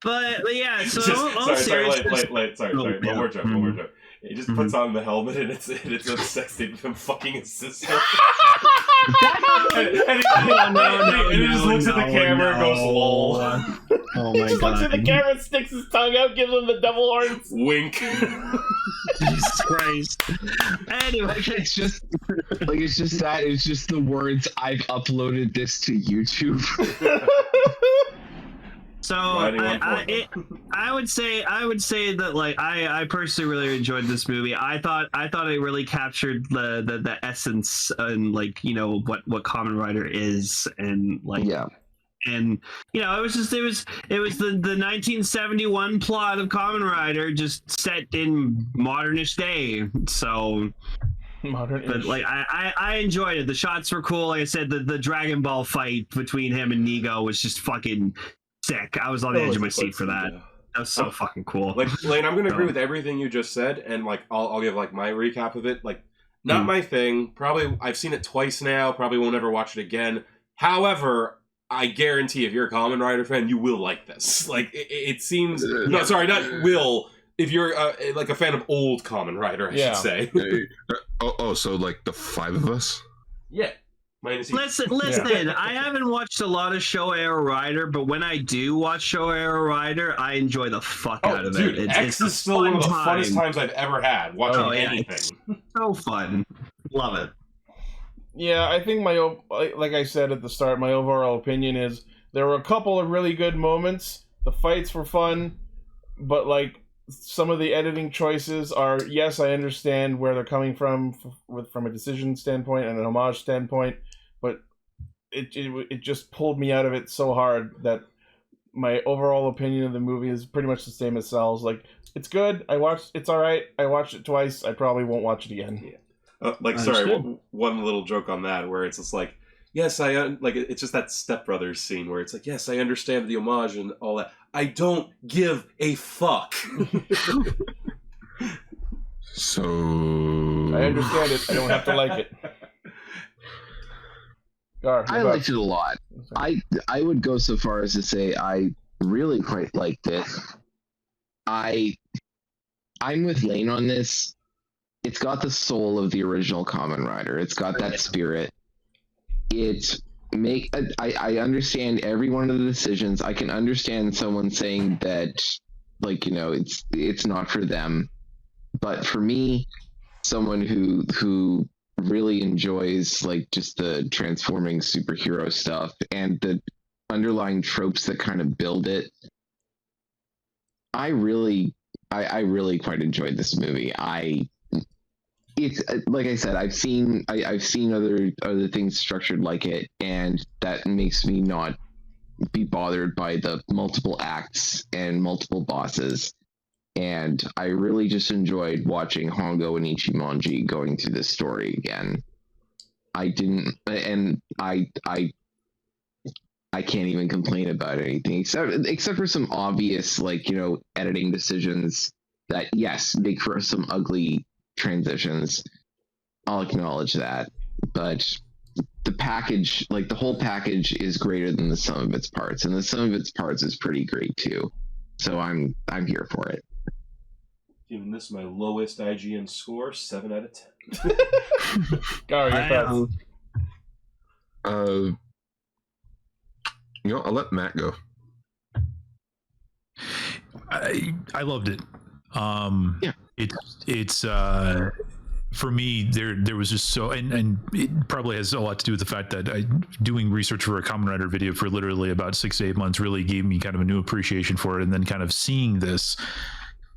But yeah, so sorry, one more joke. He just puts on the helmet and it's a sex tape of him fucking his sister. and he just looks at the camera and goes, lol. Oh my Just looks at the camera, sticks his tongue out, gives him the double horns. Wink. Jesus Christ. Anyway, It's just the words, I've uploaded this to YouTube. so I would say that, like, I personally really enjoyed this movie. I thought it really captured the essence and, like, you know, what Kamen Rider is, and like, Yeah. and you know, it was the 1971 plot of Kamen Rider just set in modernish day. So but like I enjoyed it. The shots were cool. Like I said, the Dragon Ball fight between him and Nigo was just fucking sick. I was on the edge of my seat for that. That was so fucking cool. Like, Lane, I'm gonna agree with everything you just said, and like I'll give like my recap of it. Like, not my thing. Probably I've seen it twice now. Probably won't ever watch it again. However, I guarantee if you're a Kamen Rider fan, you will like this. Like, it seems... No, sorry, not will. If you're like a fan of old Kamen Rider, I should say. So like the five of us? Yeah. Listen, I haven't watched a lot of Showa Rider, but when I do watch Showa Rider, I enjoy the fuck out of it. X is still one of the funnest times I've ever had watching anything. It's so fun. Love it. Yeah, I think like I said at the start, my overall opinion is there were a couple of really good moments. The fights were fun, but like some of the editing choices are, yes, I understand where they're coming from a decision standpoint and an homage standpoint, but it just pulled me out of it so hard that my overall opinion of the movie is pretty much the same as Sal's. Like, it's good. It's all right. I watched it twice. I probably won't watch it again. Yeah. Sorry, one little joke on that where it's just like, yes, it's just that Step Brothers scene where it's like, yes, I understand the homage and all that. I don't give a fuck. So I understand it. I don't have to like it. I liked it a lot. I would go so far as to say I really quite liked it. I'm with Lane on this. It's got the soul of the original Kamen Rider. It's got that spirit. I understand every one of the decisions. I can understand someone saying that, like, you know, it's not for them. But for me, someone who really enjoys, like, just the transforming superhero stuff and the underlying tropes that kind of build it, I really quite enjoyed this movie. It's like I said, I've seen other things structured like it, and that makes me not be bothered by the multiple acts and multiple bosses. And I really just enjoyed watching Hongo and Ichimonji going through this story again. I can't even complain about anything except for some obvious, like, you know, editing decisions that, yes, make for some ugly transitions. I'll acknowledge that, but the package, like the whole package, is greater than the sum of its parts, and the sum of its parts is pretty great too. So I'm here for it. Giving this my lowest IGN score, 7 out of 10. Gar, your thoughts? I'll let Matt go. I loved it. Yeah. It's for me, there was just so, and it probably has a lot to do with the fact that doing research for a Kamen Rider video for literally about 6 to 8 months really gave me kind of a new appreciation for it, and then kind of seeing this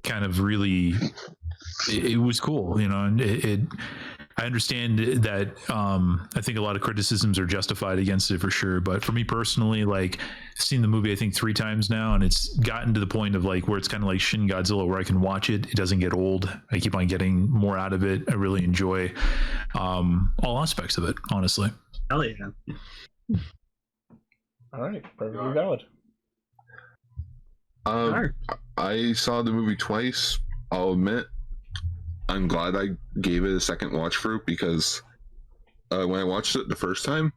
kind of really, it was cool, you know. And I understand that. I think a lot of criticisms are justified against it for sure. But for me personally, like, I've seen the movie I think 3 times now, and it's gotten to the point of like where it's kind of like Shin Godzilla, where I can watch it. It doesn't get old. I keep on getting more out of it. I really enjoy all aspects of it, honestly. Hell yeah. All right, perfectly valid. I saw the movie twice. I'll admit, I'm glad I gave it a second watch through, because when I watched it the first time,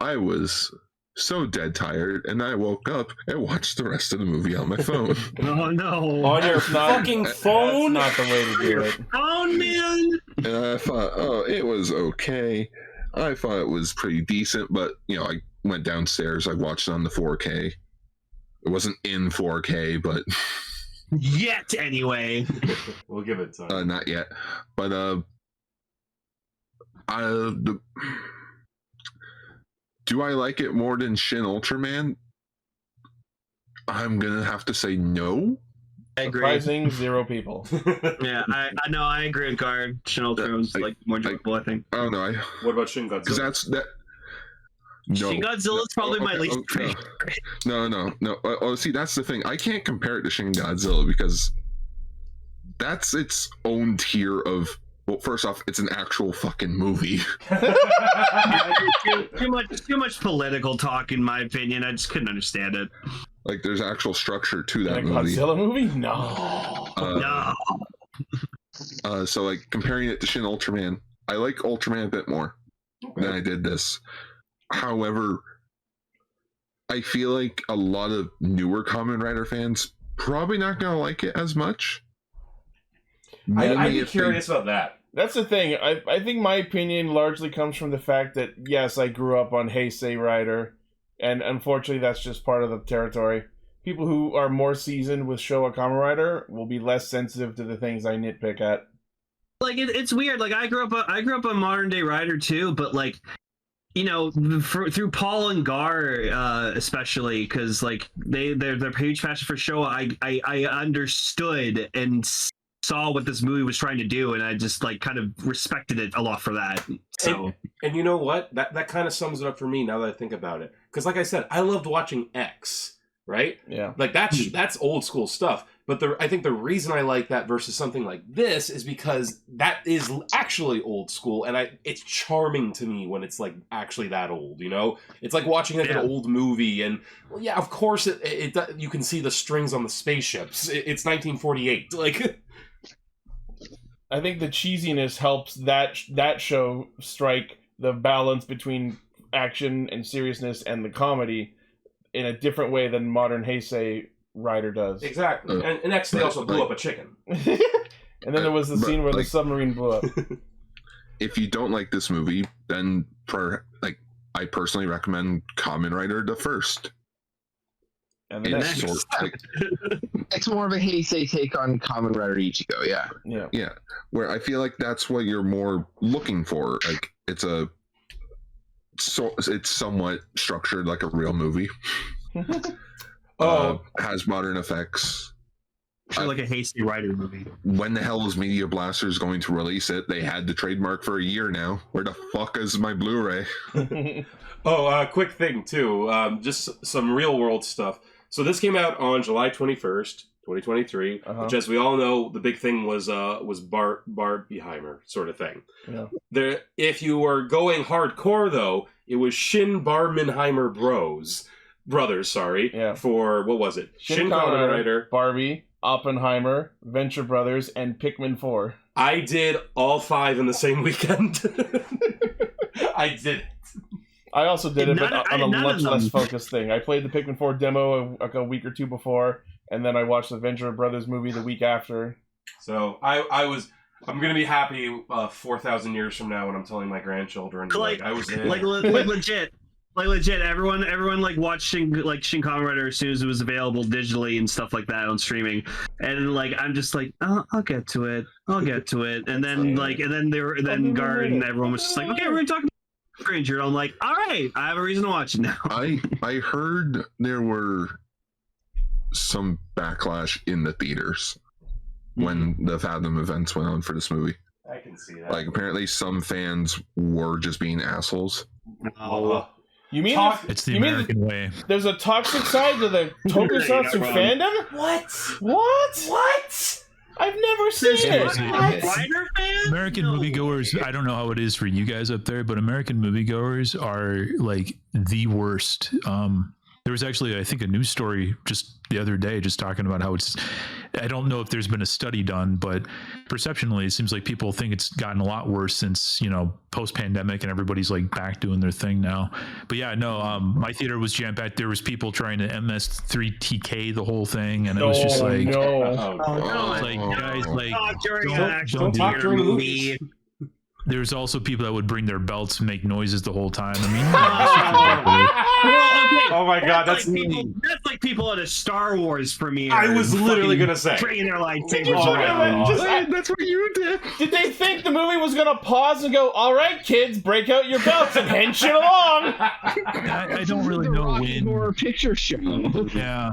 I was so dead tired, and I woke up and watched the rest of the movie on my phone. Oh no! On your fucking phone? That's not the way to do it. Oh man! And I thought, oh, it was okay. I thought it was pretty decent, but I went downstairs. I watched it on the 4K. It wasn't in 4K, but yet anyway. We'll give it time. Not yet, but do I like it more than Shin Ultraman? I'm gonna have to say no. I agree. Surprising 0 people. Yeah, I know. I agree with Guard. Shin Ultra was like more enjoyable, I think. Oh no! What about Shin Godzilla? Because that. No. Shin Godzilla is probably my least favorite. No. Oh, see, that's the thing. I can't compare it to Shin Godzilla because that's its own tier of. Well, first off, it's an actual fucking movie. too much political talk, in my opinion. I just couldn't understand it. Like, there's actual structure to that movie. Godzilla movie? No. No. So, like, comparing it to Shin Ultraman, I like Ultraman a bit more than I did this. However, I feel like a lot of newer Kamen Rider fans probably not going to like it as much. I'd be curious about that. That's the thing. I think my opinion largely comes from the fact that, yes, I grew up on Heisei Rider, and unfortunately that's just part of the territory. People who are more seasoned with Showa Kamen Rider will be less sensitive to the things I nitpick at. Like, it's weird. Like, I grew up on Modern Day Rider too, but like, through Paul and Gar, especially, because like they're huge passion for Showa, I understood and saw what this movie was trying to do, and I just like kind of respected it a lot for that. So, and you know what? That kind of sums it up for me now that I think about it. Because like I said, I loved watching X, right? Yeah. Like that's old school stuff. But I think the reason I like that versus something like this is because that is actually old school, and it's charming to me when it's like actually that old. It's like watching like an old movie, and well, yeah, of course it you can see the strings on the spaceships. It's 1948, like. I think the cheesiness helps that show strike the balance between action and seriousness and the comedy in a different way than modern Heisei Rider does. Exactly. And X, they also blew up a chicken. And then there was the scene where the submarine blew up. If you don't like this movie, then I personally recommend Kamen Rider the first. And the next. It's more of a Heisei take on Kamen Rider Ichigo, yeah. Where I feel like that's what you're more looking for. Like, it's somewhat structured like a real movie. Has modern effects. Like a Heisei Rider movie. When the hell is Media Blasters going to release it? They had the trademark for a year now. Where the fuck is my Blu-ray? Quick thing too. Just some real world stuff. So this came out on July 21st, 2023, which, as we all know, the big thing was Barbieheimer sort of thing. Yeah. If you were going hardcore, though, it was Shin Barmenheimer Brothers, Yeah. for, what was it? Shin Kamen Rider, Barbie, Oppenheimer, Venture Brothers, and Pikmin 4. I did all 5 in the same weekend. I did it. I also did it, but on a much less focused thing. I played the Pikmin 4 demo a week or two before, and then I watched the Venture Brothers movie the week after. So I'm gonna be happy 4,000 years from now when I'm telling my grandchildren I was in. Like legit. Everyone like watching like Shin Kamen Rider as soon as it was available digitally and stuff like that on streaming, and like I'm just like, oh, I'll get to it, and then then Guard and everyone was just like, okay, we're gonna talk about Stranger. I'm like, all right, I have a reason to watch it now. I heard there were some backlash in the theaters when the Fathom events went on for this movie. can see that. Like, apparently some fans were just being assholes. You mean it's the American way? There's a toxic side to the tokusatsu fandom? What? I've never seen it. Rider fans? American moviegoers, I don't know how it is for you guys up there, but American moviegoers are like the worst. There was actually, I think, a news story just the other day just talking about how it's, I don't know if there's been a study done, but perceptionally, it seems like people think it's gotten a lot worse since, you know, post-pandemic and everybody's like back doing their thing now. But yeah, no, my theater was jam-packed. There was people trying to MS3TK the whole thing, and it was just like, like, guys, like, don't talk during the movie. There's also people that would bring their belts and make noises the whole time. I mean, oh my god, that's like people at a Star Wars premiere. I was literally gonna say bringing their lightsabers around. That's what you did. Did they think the movie was gonna pause and go, "All right, kids, break out your belts and hench it along"? I don't really know when. Horror picture show. Yeah.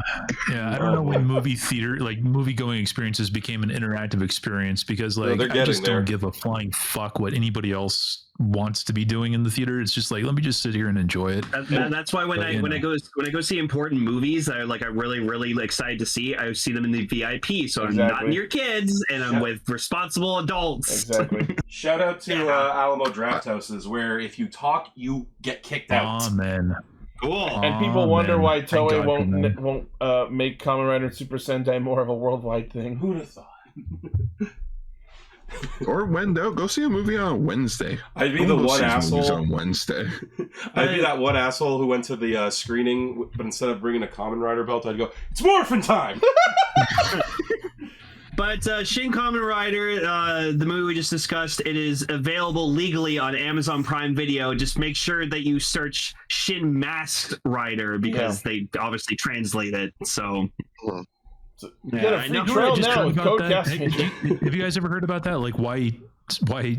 I don't know when movie theater, like movie going experiences, became an interactive experience because, like, I just don't give a flying fuck what anybody else wants to be doing in the theater. It's just like, let me just sit here and enjoy it. That's why when I go see important movies that I'm really excited to see, I see them in the VIP. So I'm not near kids and I'm with responsible adults. Exactly. Shout out to Alamo Draft Houses, where if you talk, you get kicked out. Oh man. Cool. And people wonder why Toei won't make Kamen Rider and Super Sentai more of a worldwide thing. Who'd have thought? Or when they'll go see a movie on Wednesday. I'd be the one asshole on Wednesday. I'd be that one asshole who went to the screening, but instead of bringing a Kamen Rider belt, I'd go, "It's morphin' time." But Shin Kamen Rider, the movie we just discussed, it is available legally on Amazon Prime Video. Just make sure that you search Shin Masked Rider because they obviously translate it. So. Get a free trial now with code casting. Have you guys ever heard about that? Like why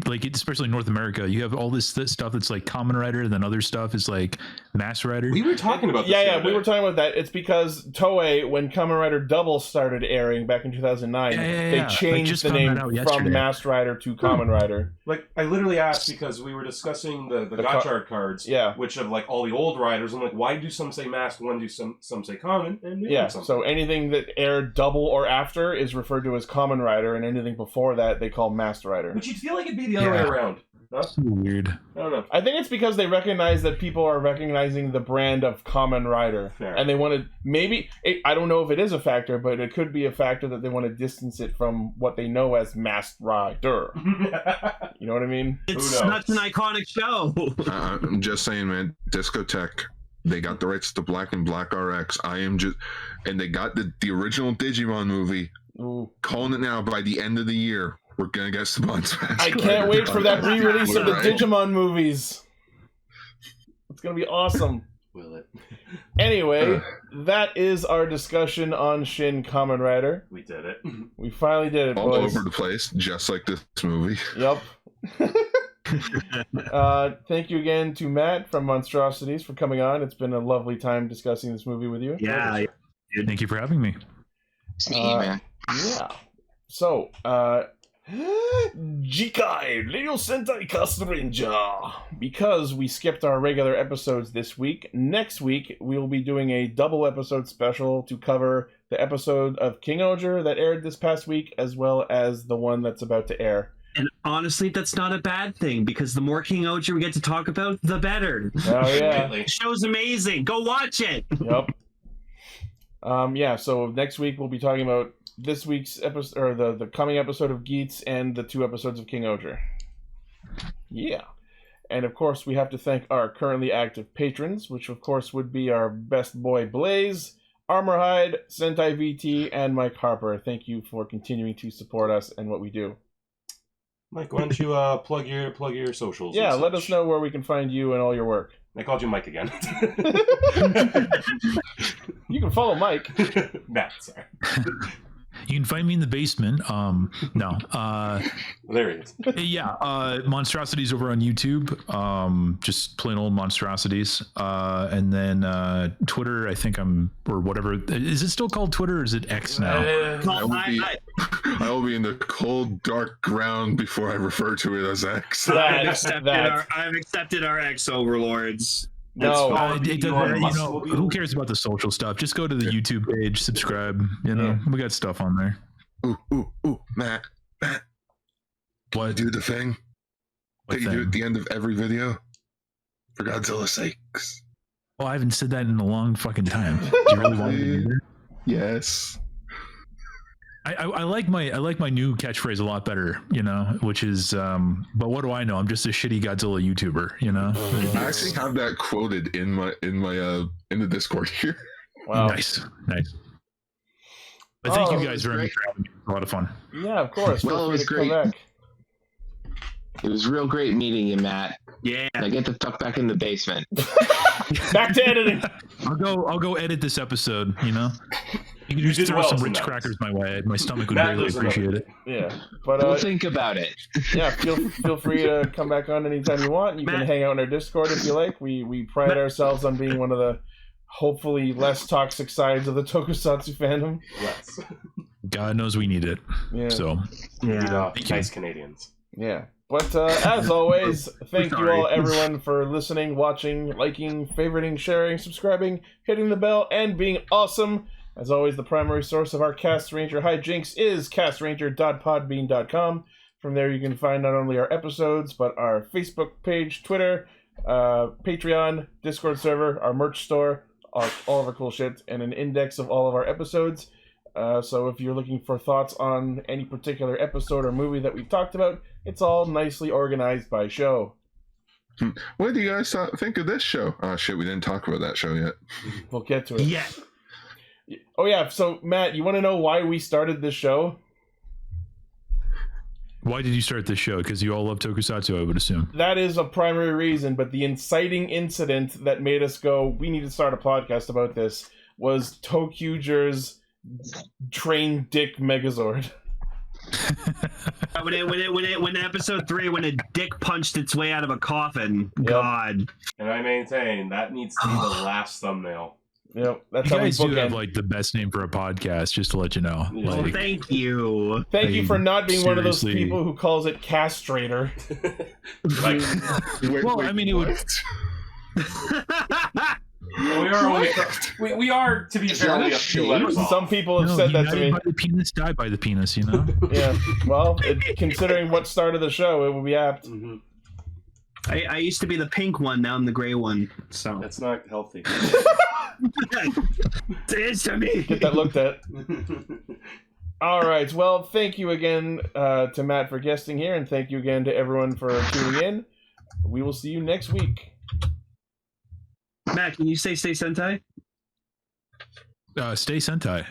like, especially in North America, you have all this stuff that's like Kamen Rider, and then other stuff is like Mass Rider. We were talking about this. Yeah, we were talking about that. It's because Toei, when Kamen Rider Double started airing back in 2009, they changed the name from Mass Rider to Kamen Rider. Like, I literally asked because we were discussing the Gotchard cards, which have like all the old riders. I'm like, why do some say Mask, one do some say Kamen, and so anything that aired Double or after is referred to as Kamen Rider, and anything before that they call Masked Rider. Which you'd feel like it'd be the other way around. That's weird. I don't know. I think it's because they recognize that people are recognizing the brand of Kamen Rider. Fair. And they want to, I don't know if it is a factor, but it could be a factor that they want to distance it from what they know as Masked Rider. You know what I mean? It's not an iconic show. I'm just saying, man, Discotheque, they got the rights to Black and Black RX. And they got the original Digimon movie. Ooh. Calling it now, by the end of the year, we're gonna get sponsored. I can't wait for that re-release of the Digimon movies. It's gonna be awesome. Will it? Anyway, that is our discussion on Shin Kamen Rider. We did it. We finally did it, all boys. over the place, just like this movie. Yep. Thank you again to Matt from Monstrosities for coming on. It's been a lovely time discussing this movie with you. Yeah. Thank you for having me. It's me, man. Yeah. So, Jikai, Little Sentai Castranger. Because we skipped our regular episodes this week, next week we will be doing a double episode special to cover the episode of King Oger that aired this past week, as well as the one that's about to air. And honestly, that's not a bad thing, because the more King Oger we get to talk about, the better. Oh, yeah. The show's amazing. Go watch it. Yep. So next week we'll be talking about this week's episode, or the coming episode of Geats, and the 2 episodes of King Oger. Yeah. And of course, we have to thank our currently active patrons, which of course would be our best boy Blaze, Armorhide, Sentai VT, and Mike Harper. Thank you for continuing to support us and what we do. Mike, why don't you plug your socials? Yeah, let us know where we can find you and all your work. I called you Mike again. You can follow Mike. Matt, sorry. You can find me in the basement. No. There he is. Yeah. Monstrosities over on YouTube. Just plain old Monstrosities. And then Twitter, I think or whatever. Is it still called Twitter or is it X now? I will be in the cold, dark ground before I refer to it as X. I've accepted our X overlords. No, who cares about the social stuff? Just go to the YouTube page, subscribe. We got stuff on there. Ooh, Matt. What? Do the thing that you do at the end of every video? For Godzilla's sakes. Oh, I haven't said that in a long fucking time. Do you really want me to do that? Yes. I like my new catchphrase a lot better, which is but what do I know? I'm just a shitty Godzilla YouTuber, I actually have that quoted in the Discord here. Wow. Nice. But thank you guys very much for having me. It was a lot of fun. Yeah, of course. Well, it was great. It was real great meeting you, Matt. Yeah. Now get the fuck back in the basement. Back to editing. I'll go edit this episode, You can just throw some Ritz crackers my way. My stomach would really appreciate it. Yeah, but we'll think about it. Yeah, feel free to come back on anytime you want. You can hang out in our Discord if you like. We pride ourselves on being one of the hopefully less toxic sides of the tokusatsu fandom. Yes. God knows we need it. Yeah. So Nice Canadians. Yeah. But as always, thank you all, everyone, for listening, watching, liking, favoriting, sharing, subscribing, hitting the bell, and being awesome. As always, the primary source of our Castranger hijinks is castranger.podbean.com. From there, you can find not only our episodes, but our Facebook page, Twitter, Patreon, Discord server, our merch store, all of our cool shit, and an index of all of our episodes. So if you're looking for thoughts on any particular episode or movie that we've talked about, it's all nicely organized by show. What do you guys think of this show? Oh shit, we didn't talk about that show yet. We'll get to it. Yeah. Oh yeah, so Matt, you want to know why we started this show? Why did you start this show? Because you all love tokusatsu, I would assume. That is a primary reason, but the inciting incident that made us go, we need to start a podcast about this, was ToQger's train dick Megazord. when episode 3, when a dick punched its way out of a coffin, God. And I maintain that needs to be the last thumbnail. Yep, that's you how guys we do have bookend. The best name for a podcast, just to let you know. Yeah. Well, thank you. Thank you for not being one of those people who calls it castrator. I mean, it would. We are, to be fair, only a few letters off. Some people have said that to me. By the penis, die by the penis, Yeah, well, considering what started the show, it would be apt. Mm-hmm. I used to be the pink one, now I'm the gray one. So that's not healthy. It is to me. Get that looked at. All right. Well, thank you again to Matt for guesting here, and thank you again to everyone for tuning in. We will see you next week. Matt, can you stay Sentai? Stay Sentai.